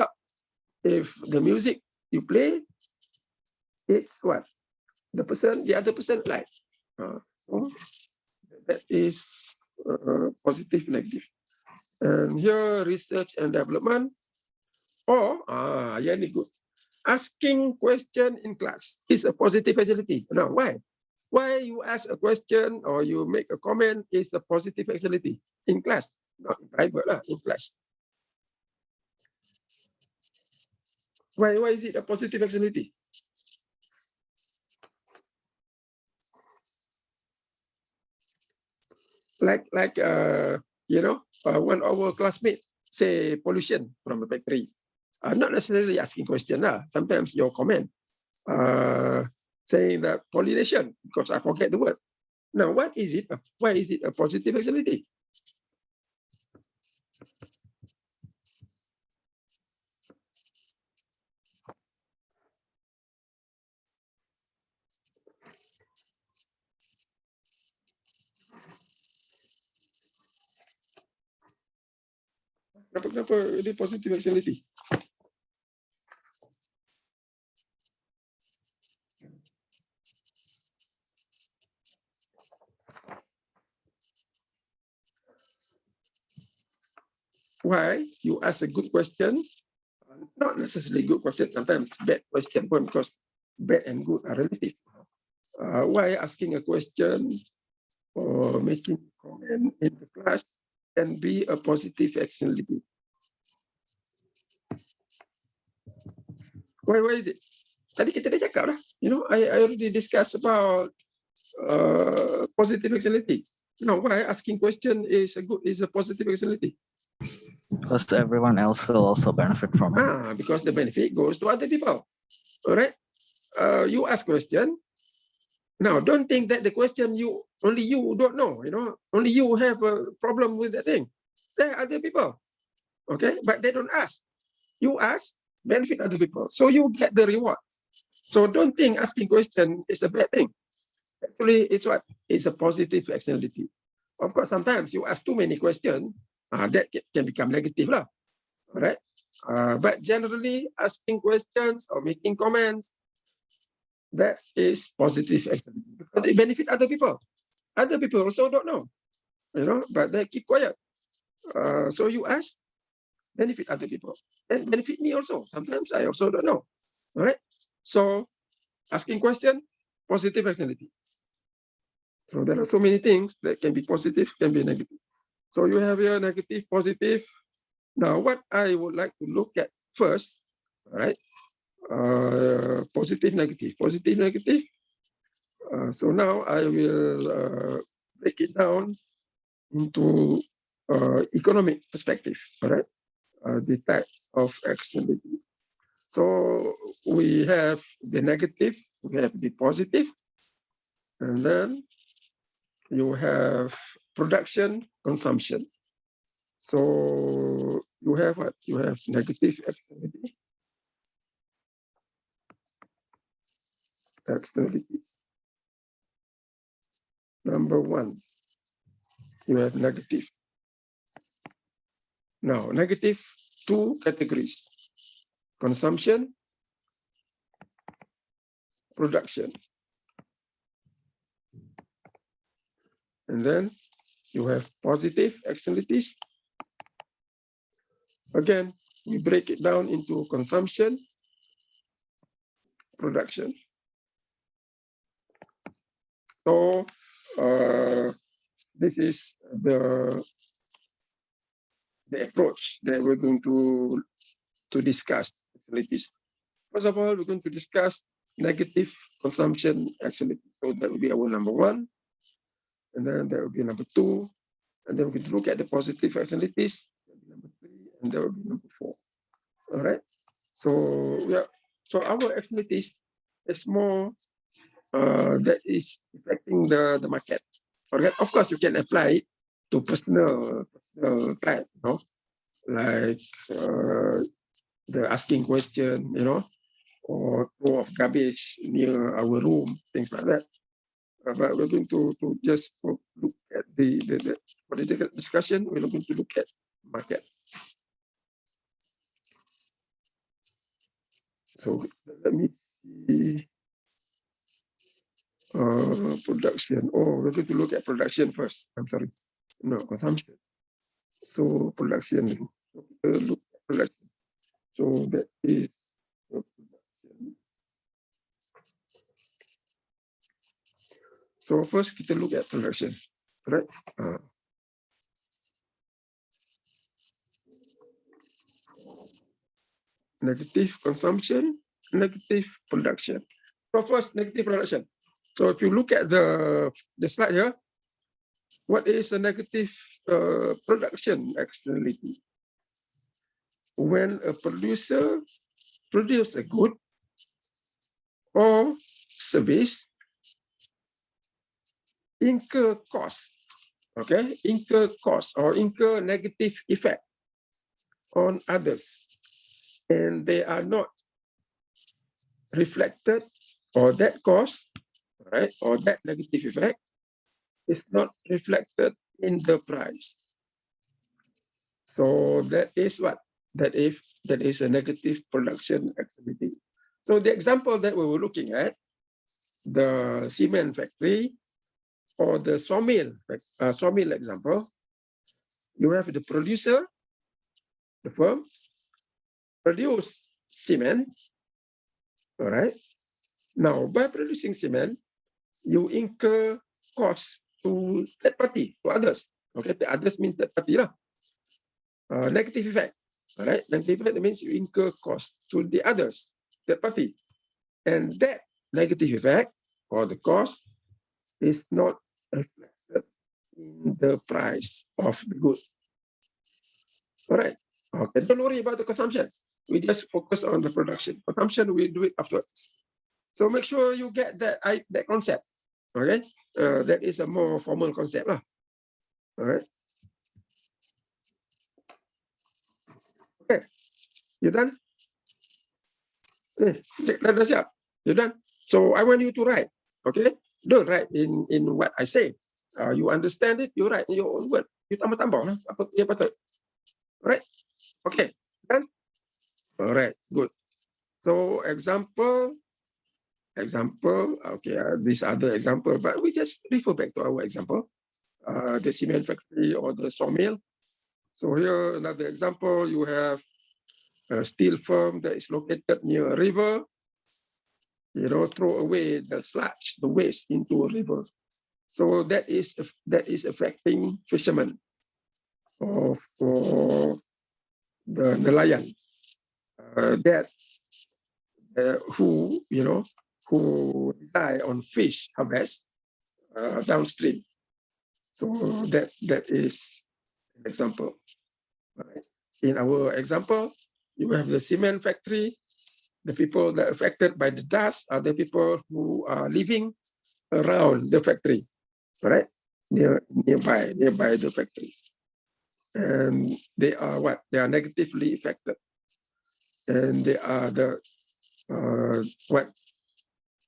If the music you play, it's what? The other person like. So that is positive, negative. And here, research and development, or yeah, good. Asking question in class is a positive externality. Now, why? Why you ask a question or you make a comment is a positive externality in class, not in private lah, in class. Why is it a positive externality? Like you know, one of our classmates say pollution from the factory. Not necessarily asking question lah. Sometimes your comment saying that pollination, because I forget the word. Now, what is it? Why is it a positive externality? Kenapa ini positive externality? Why you ask a good question? Not necessarily good question. Sometimes bad question, because bad and good are relative. Why asking a question or making comment in the class can be a positive externality? Why is it? Tadi kita dah cakap lah. You know, I already discussed about positive externality. Now, why asking question is a positive externality? Because everyone else will also benefit from it. Because the benefit goes to other people. All right. You ask question. Now, don't think that the question only you don't know. You know, only you have a problem with that thing. There are other people. Okay, but they don't ask. You ask, benefit other people, so you get the reward. So don't think asking question is a bad thing. Actually, it's what? It's a positive externality. Of course, sometimes you ask too many questions, that can become negative lah. All right. But generally, asking questions or making comments, that is positive externality because it benefits other people. Other people also don't know, you know, but they keep quiet. So you ask, benefit other people and benefit me also. Sometimes I also don't know. All right. So asking question, positive externality. So there are so many things that can be positive, can be negative. So you have here negative, positive. Now, what I would like to look at first, all right, positive, negative, positive, negative. So now I will break it down into economic perspective, all right, the type of externality. So we have the negative, we have the positive, and then you have production, consumption. So you have what? You have negative externality externalities. Number one, you have negative. Now, negative, two categories: consumption, production. And then you have positive externalities. Again, we break it down into consumption, production. So this is the approach that we're going to discuss externalities. First of all, we're going to discuss negative consumption externalities. So that will be our number one, and then that will be number two, and then we can look at the positive externalities, number three, and that will be number four. All right. So yeah. So our externalities is more that is affecting the market. All right. Of course, you can apply it to personal client, you know, like the asking question, you know, or throw of garbage near our room, things like that. But we're going to just look at the political discussion. We're going to look at market. So let me see production. Oh, we're going to look at production first. I'm sorry, no, consumption. So production. Look at production. So that is production. So first kita look at production, right? Negative consumption, negative production. So first, negative production. So if you look at the slide here, what is a negative production externality? When a producer produces a good or service, incur cost, okay, incur cost or incur negative effect on others, and they are not reflected, or that cost, right, or that negative effect is not reflected in the price. So that is what? That is a negative production activity. So the example that we were looking at, the cement factory or the sawmill example, you have the producer, the firm, produce cement, all right? Now, by producing cement, you incur costs to third party, to others. Okay, the others means third party lah. Negative effect, all right? Negative effect means you incur costs to the others, third party. And that negative effect or the cost is not reflected in the price of the good. All right. Okay, don't worry about the consumption. We just focus on the production. Consumption, we do it afterwards. So make sure you get that concept. Okay, that is a more formal concept lah. All right. Okay, you done? Dah siap. You done? So I want you to write. Okay, don't write in what I say. You understand it, you write in your own word. You tambah-tambah lah apa yang patut. Right? Okay, done? All right, good. So example, okay, these other example, but we just refer back to our example, the cement factory or the sawmill. So here, another example, you have a steel firm that is located near a river, you know, throw away the sludge, the waste into a river. So that is affecting fishermen or the nelayan who rely on fish harvest downstream. So that is an example. Right. In our example, you have the cement factory. The people that are affected by the dust are the people who are living around the factory, right? Nearby the factory. And they are what? They are negatively affected. And they are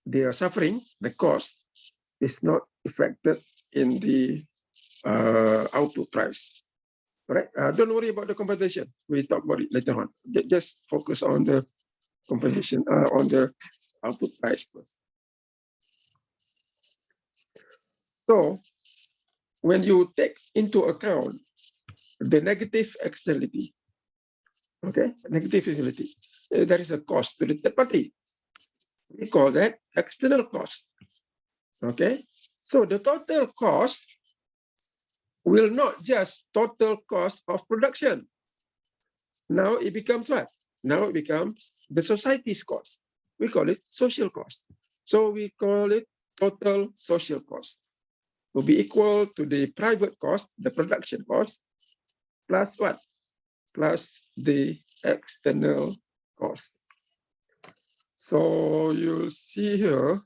their suffering, the cost, is not affected in the output price. All right. Don't worry about the compensation. We talk about it later on. Just focus on the compensation, on the output price first. So when you take into account the negative externality, okay, negative externality, there is a cost to the third party. We call that external cost. Okay, so the total cost will not just total cost of production. Now it becomes what? Now it becomes the society's cost. We call it social cost. So we call it total social cost. Will be equal to the private cost, the production cost, plus what? Plus the external cost. So you'll see here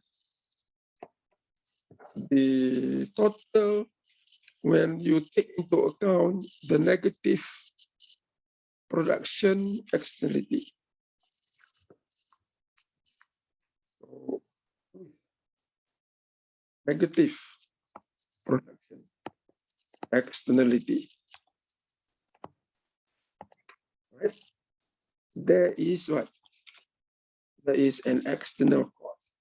the total when you take into account the negative production externality. So negative production externality. Right? There is what? There is an external cost.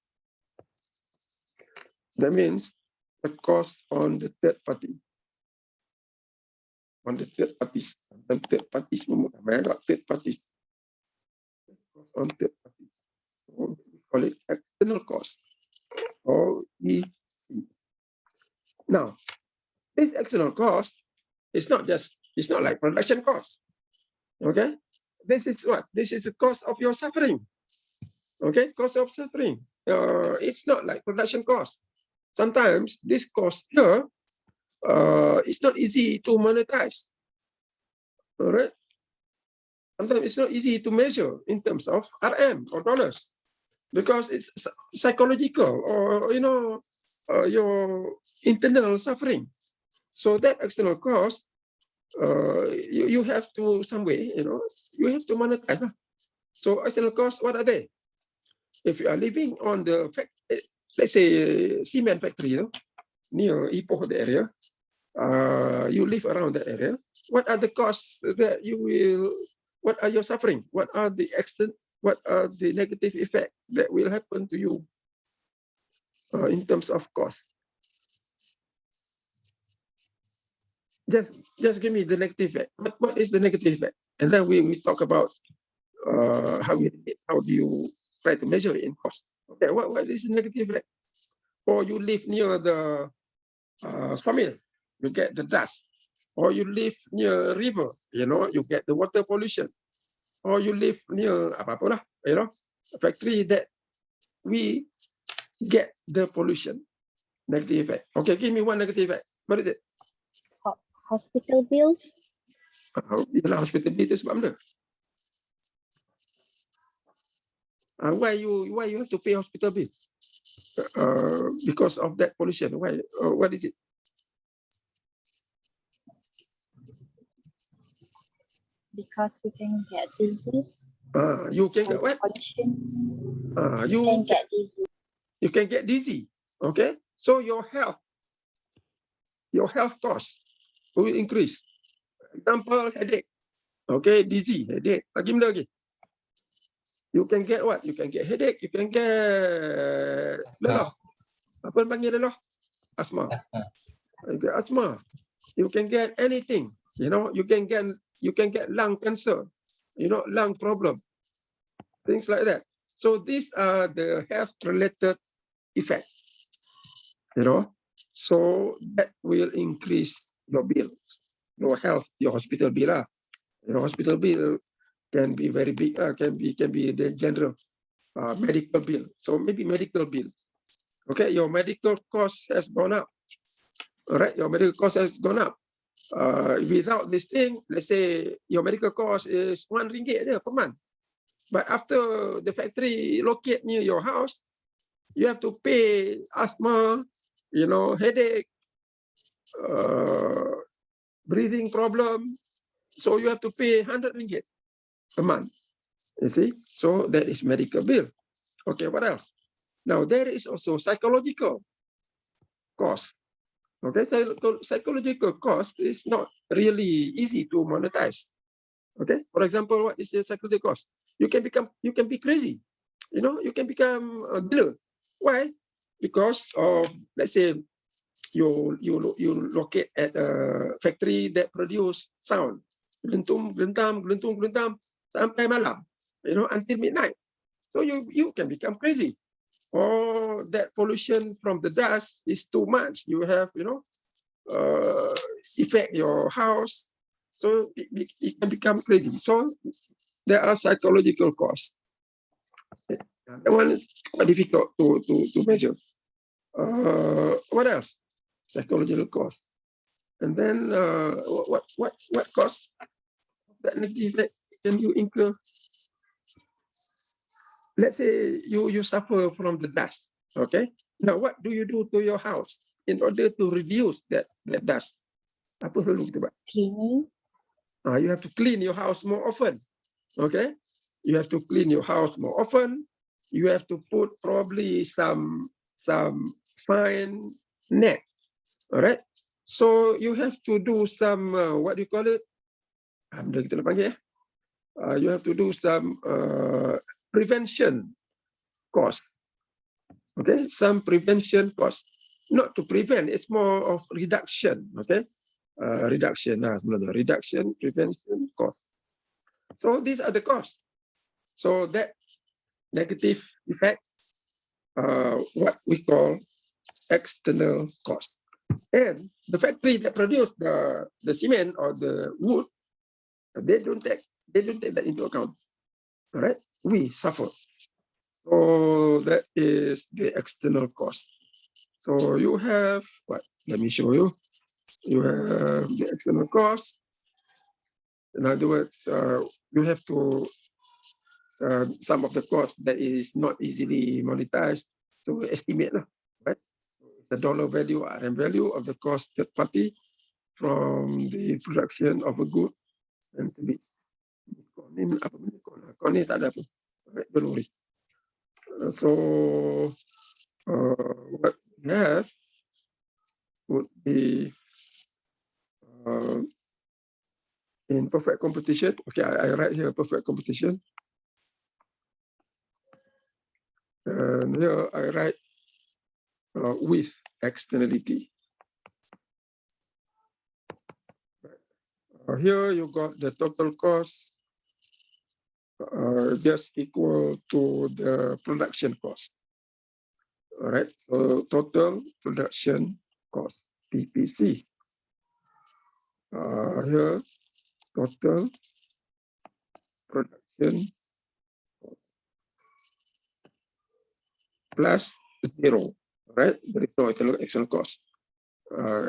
That means the cost on the third party. On the third parties. Sometimes third parties, third parties. On third parties. So we call it external cost, or EC. Now, this external cost is not like production cost. Okay? This is what? This is the cost of your suffering. Okay? Cost of suffering. It's not like production cost. Sometimes this cost here, it's not easy to monetize. All right? Sometimes it's not easy to measure in terms of RM or dollars because it's psychological or, your internal suffering. So that external cost, you have to some way, you have to monetize. So external costs, what are they? If you are living on the, let's say, cement factory, near Ipoh, the area, you live around that area, what are the costs that you will, what are your suffering? What are the negative effects that will happen to you in terms of cost? Just give me the negative effect. What is the negative effect? And then we talk about how do you try to measure it in cost. Okay, what is the negative effect? Or you live near the sawmill, you get the dust. Or you live near a river, you get the water pollution. Or you live near a factory that we get the pollution, negative effect. Okay, give me one negative effect. What is it? Hospital bills. Hospital bill itu sebab mana? Why you have to pay hospital bill? Because of that pollution. Why? What is it? Because we can get disease. You can get what? Pollution. You can get disease. You can get dizzy. Okay, so your health cost will increase. Example, headache. Okay, dizzy, headache. Lagi. You can get what? You can get headache. You can get lelah. Apa panggil lelah? Asthma. You get asthma. You can get anything. You can get lung cancer. Lung problem. Things like that. So these are the health-related effects. So that will increase your bill, your health, your hospital bill. Hospital bill can be very big. Can be the general medical bill. So maybe medical bill. Okay, your medical cost has gone up. All right, your medical cost has gone up. Without this thing, let's say your medical cost is RM1 per month. But after the factory locate near your house, you have to pay asthma, headache, breathing problem. So you have to pay RM100 a month. You see? So that is medical bill. Okay, what else? Now there is also psychological cost. Okay, psychological cost is not really easy to monetize. Okay, for example, what is the psychological cost? You can be crazy. You know, you can become a dealer. Why? Because of, let's say, you locate at a factory that produce sound, gelentung, gelentam, gelentung, gelentam, sampai malam, you know, until midnight. So you can become crazy. Or that pollution from the dust is too much. You have, you know, affect your house. So it can become crazy. So there are psychological costs. That one is quite difficult to measure. What else? Psychological cost. And then what cost that negative can you incur? Let's say you suffer from the dust. Okay. Now what do you do to your house in order to reduce that dust? Apa perlu kita buat? Cleaning. You have to clean your house more often. Okay. You have to clean your house more often. You have to put probably some fine net. All right. So you have to do some what do you call it? You have to do some prevention cost. Okay, some prevention cost. Not to prevent, it's more of reduction. Okay, reduction, reduction, prevention cost. So these are the costs. So that negative effect, what we call external cost. And the factory that produce the cement or the wood, they don't take that into account. All right, we suffer. So that is the external cost. So you have what? Let me show you. You have the external cost. In other words, you have to some of the cost that is not easily monetized to estimate, right? The dollar value, RM value of the cost third party from the production of a good and to be. So what we have would be in perfect competition. Okay, I write here perfect competition. And here I write with externality. Here you got the total cost just equal to the production cost. All right, so total production cost, TPC. Here, total production plus zero, right? There is no external cost.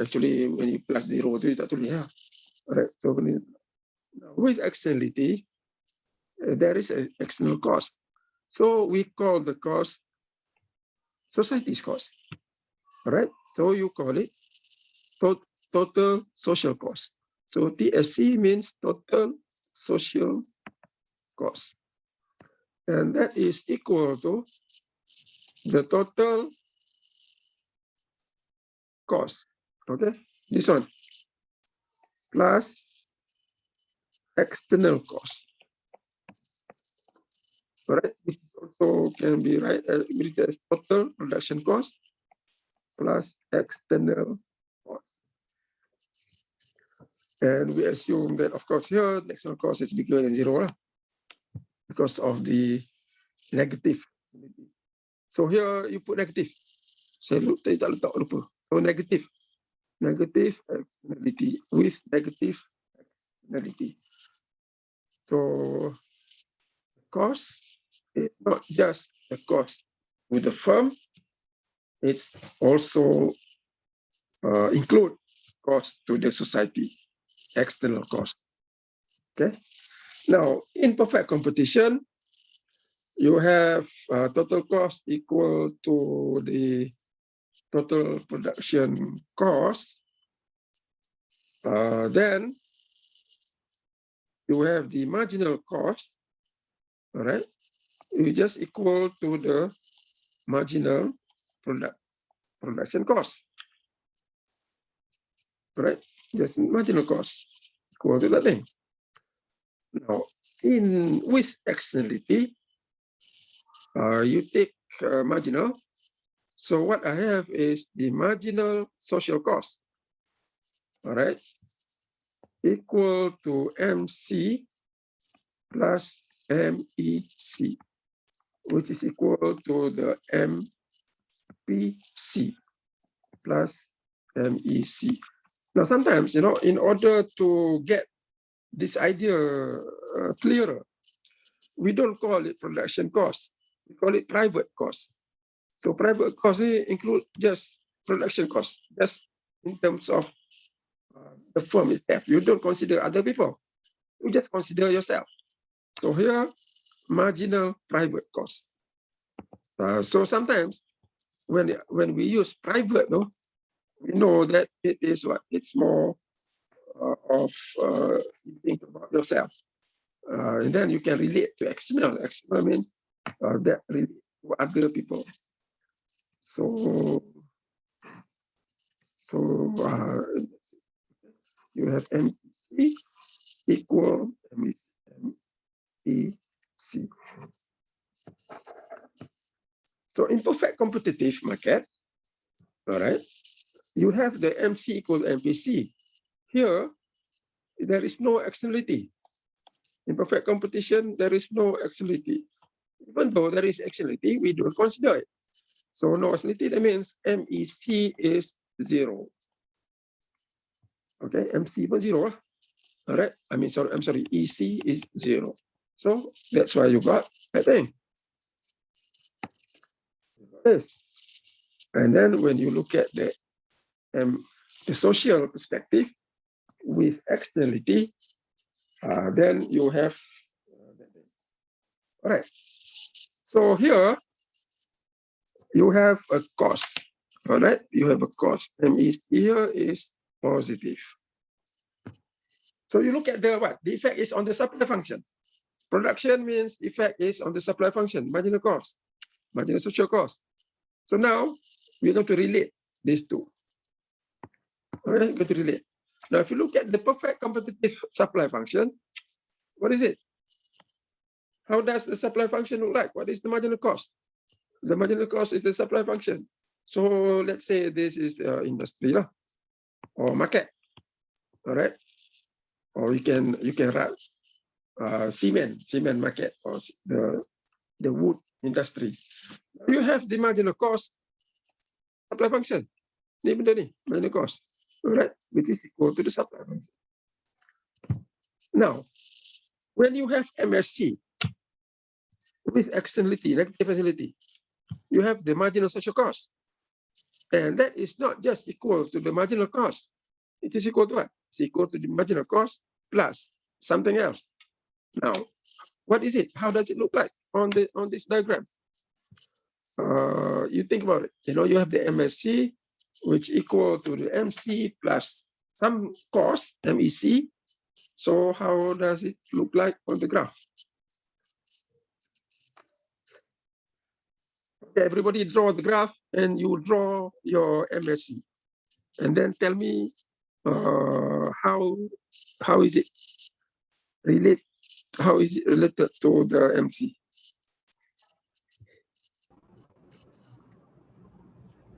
Actually, when you plus zero, itu tak tulis lah. Right. So with externality, there is an external cost. So we call the cost society's cost. All right. So you call it total social cost. So TSC means total social cost. And that is equal to the total cost. Okay. This one plus external cost. All right. It also can be right as total production cost plus external cost. And we assume that, of course, here the external cost is bigger than zero because of the negative. So here you put negative. Saya tak lupa. So negative externality with negative externality. So cost is not just the cost with the firm, it's also include cost to the society, external cost. Okay. Now, in perfect competition, you have total cost equal to the total production cost. Then you have the marginal cost, all right? You just equal to the marginal production cost. Right? Just marginal cost equal to that thing. Now, with externality, you take marginal. So what I have is the marginal social cost. All right, equal to MC plus MEC, which is equal to the MPC plus MEC. Now, sometimes, you know, in order to get this idea clearer, we don't call it production cost. We call it private cost. So private cost include just production cost, just in terms of the firm itself. You don't consider other people. You just consider yourself. So here, marginal private cost. So sometimes when we use private, no, we know that it is what it's more of you think about yourself, and then you can relate to external. External means that relate to other people. So you have MPC equal MEC. So in perfect competitive market, all right, you have the MC equal MPC. Here, there is no externality. In perfect competition, there is no externality. Even though there is externality, we don't consider it. So no externality, that means MEC is 0. Okay, MC equals 0. All right, I'm sorry, EC is 0. So that's why you got that thing. This. And then when you look at the social perspective with externality, then you have all right. So here you have a cost. All right, you have a cost. MEC here is positive. So you look at the what? The effect is on the supply function. Production means effect is on the supply function, marginal cost, marginal social cost. So now we're going to relate these two. All right, going to relate. Now, if you look at the perfect competitive supply function, what is it? How does the supply function look like? What is the marginal cost? The marginal cost is the supply function. So let's say this is industry or market. All right, or you can write cement market or the wood industry. You have the marginal cost supply function. Marginal cost. All right, which is equal to the supply function. Now, when you have MSC with externality, negative externality, you have the marginal social cost. And that is not just equal to the marginal cost. It is equal to what? It's equal to the marginal cost plus something else. Now, what is it? How does it look like on this diagram? You think about it. You know, you have the MSC, which equal to the MC plus some cost, MEC. So how does it look like on the graph? Okay, everybody draw the graph and you draw your MSC. And then tell me how is it related to the MC?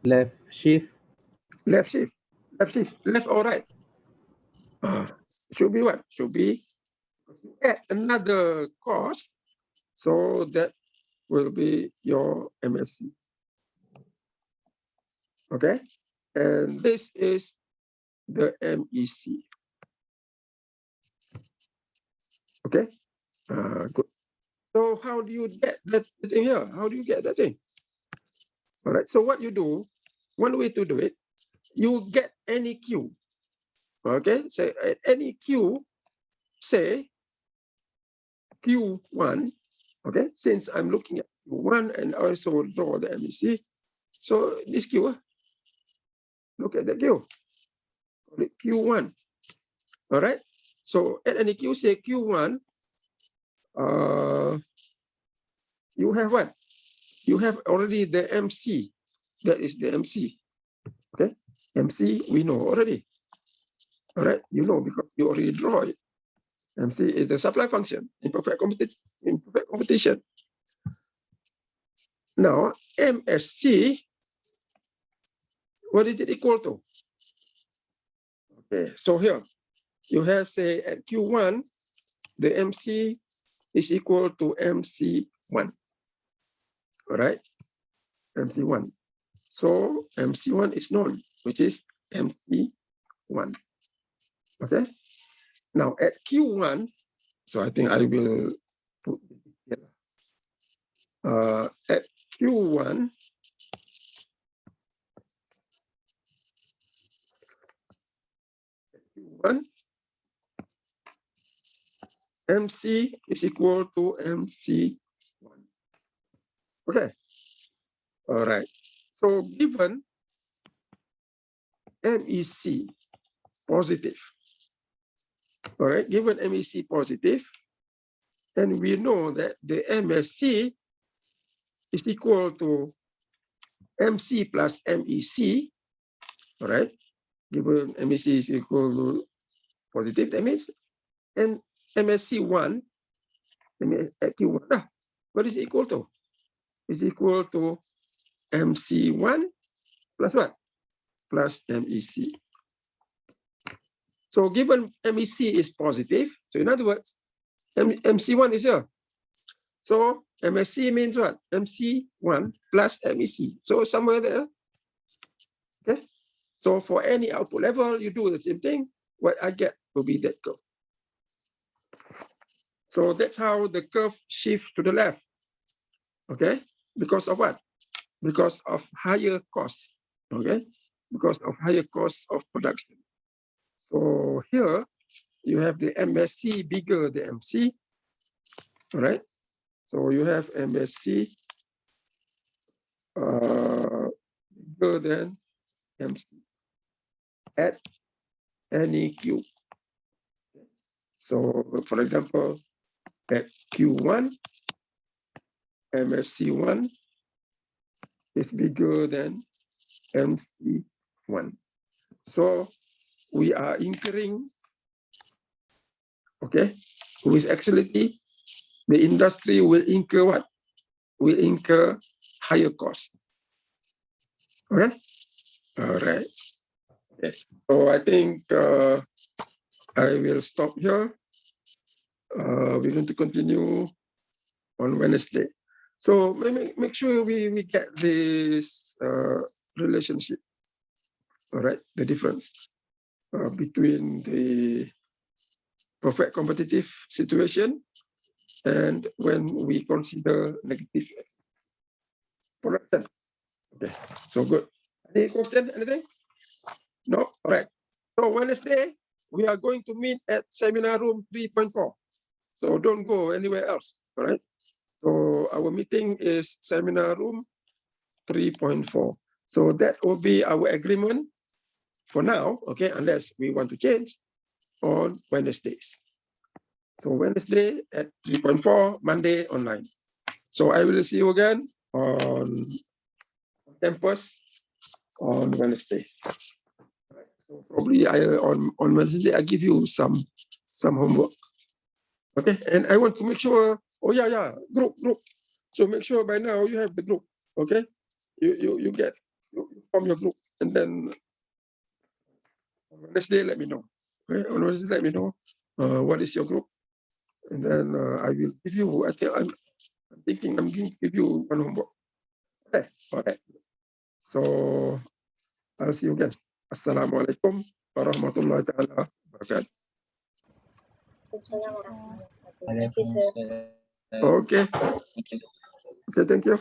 Left shift. Left shift. Left or right? Should be what? Should be add another cost. So that will be your MSC. Okay? And this is the MEC. Okay? Good. So how do you get that thing here? How do you get that thing? All right. So what you do, one way to do it, you get any Q. Okay. So at any Q, say Q1. Okay. Since I'm looking at Q1 and also draw the MEC. So this Q, look at the Q. Call it Q1. All right. So at any Q, say Q1, you have what? you have already the MC. That is the MC. Okay, MC we know already. All right, you know because you already draw it. MC is the supply function in perfect competition. Now MSC, what is it equal to? Okay, so here you have say at Q1, the MC is equal to MC1. All right, MC1. So MC1 is known, which is MC1. Okay. Now at Q1, so I think I will put it here. At Q1, MC is equal to MC1. Okay. All right. So given MEC positive, all right, given MEC positive, and we know that the MSC is equal to MC plus MEC, all right, given MEC is equal to positive, that means, and MSC1, what is it equal to? Is equal to MC1 plus what? Plus MEC. So given MEC is positive, so in other words, MC1 is here. So MSC means what? MC1 plus MEC. So somewhere there. Okay. So for any output level, you do the same thing. What I get will be that curve. So that's how the curve shifts to the left. Okay. Because of what? Because of higher costs. Okay. Because of higher costs of production. So here you have the MSC bigger than MC. All right. So you have MSC bigger than MC at any Q. So for example, at Q1, MSC1 is bigger than MC1. So we are incurring, okay, with Externality, the industry will incur what? Will incur higher cost. Okay. All right. Okay. So I think I will stop here. We're going to continue on Wednesday. So make sure we get this relationship. All right, the difference between the perfect competitive situation and when we consider negative production. Okay, so good. Any question? Anything? No? All right. So Wednesday, we are going to meet at seminar room 3.4. So don't go anywhere else. All right. So our meeting is seminar room 3.4. So that will be our agreement for now, okay, unless we want to change on Wednesdays. So Wednesday at 3.4, Monday online. So I will see you again on campus on Wednesday. So probably on Wednesday I give you some homework. Okay, and I want to make sure. Oh yeah, group. So make sure by now you have the group. Okay, you form your group, and then on Wednesday let me know. Okay, on Wednesday let me know what is your group, and then I will give you. I think I'm thinking I'm going to give you one homework. Okay, all right. So I'll see you again. Assalamualaikum warahmatullahi taala wabarakatuh. Thank you, sir. Okay. Thank you. Okay, thank you.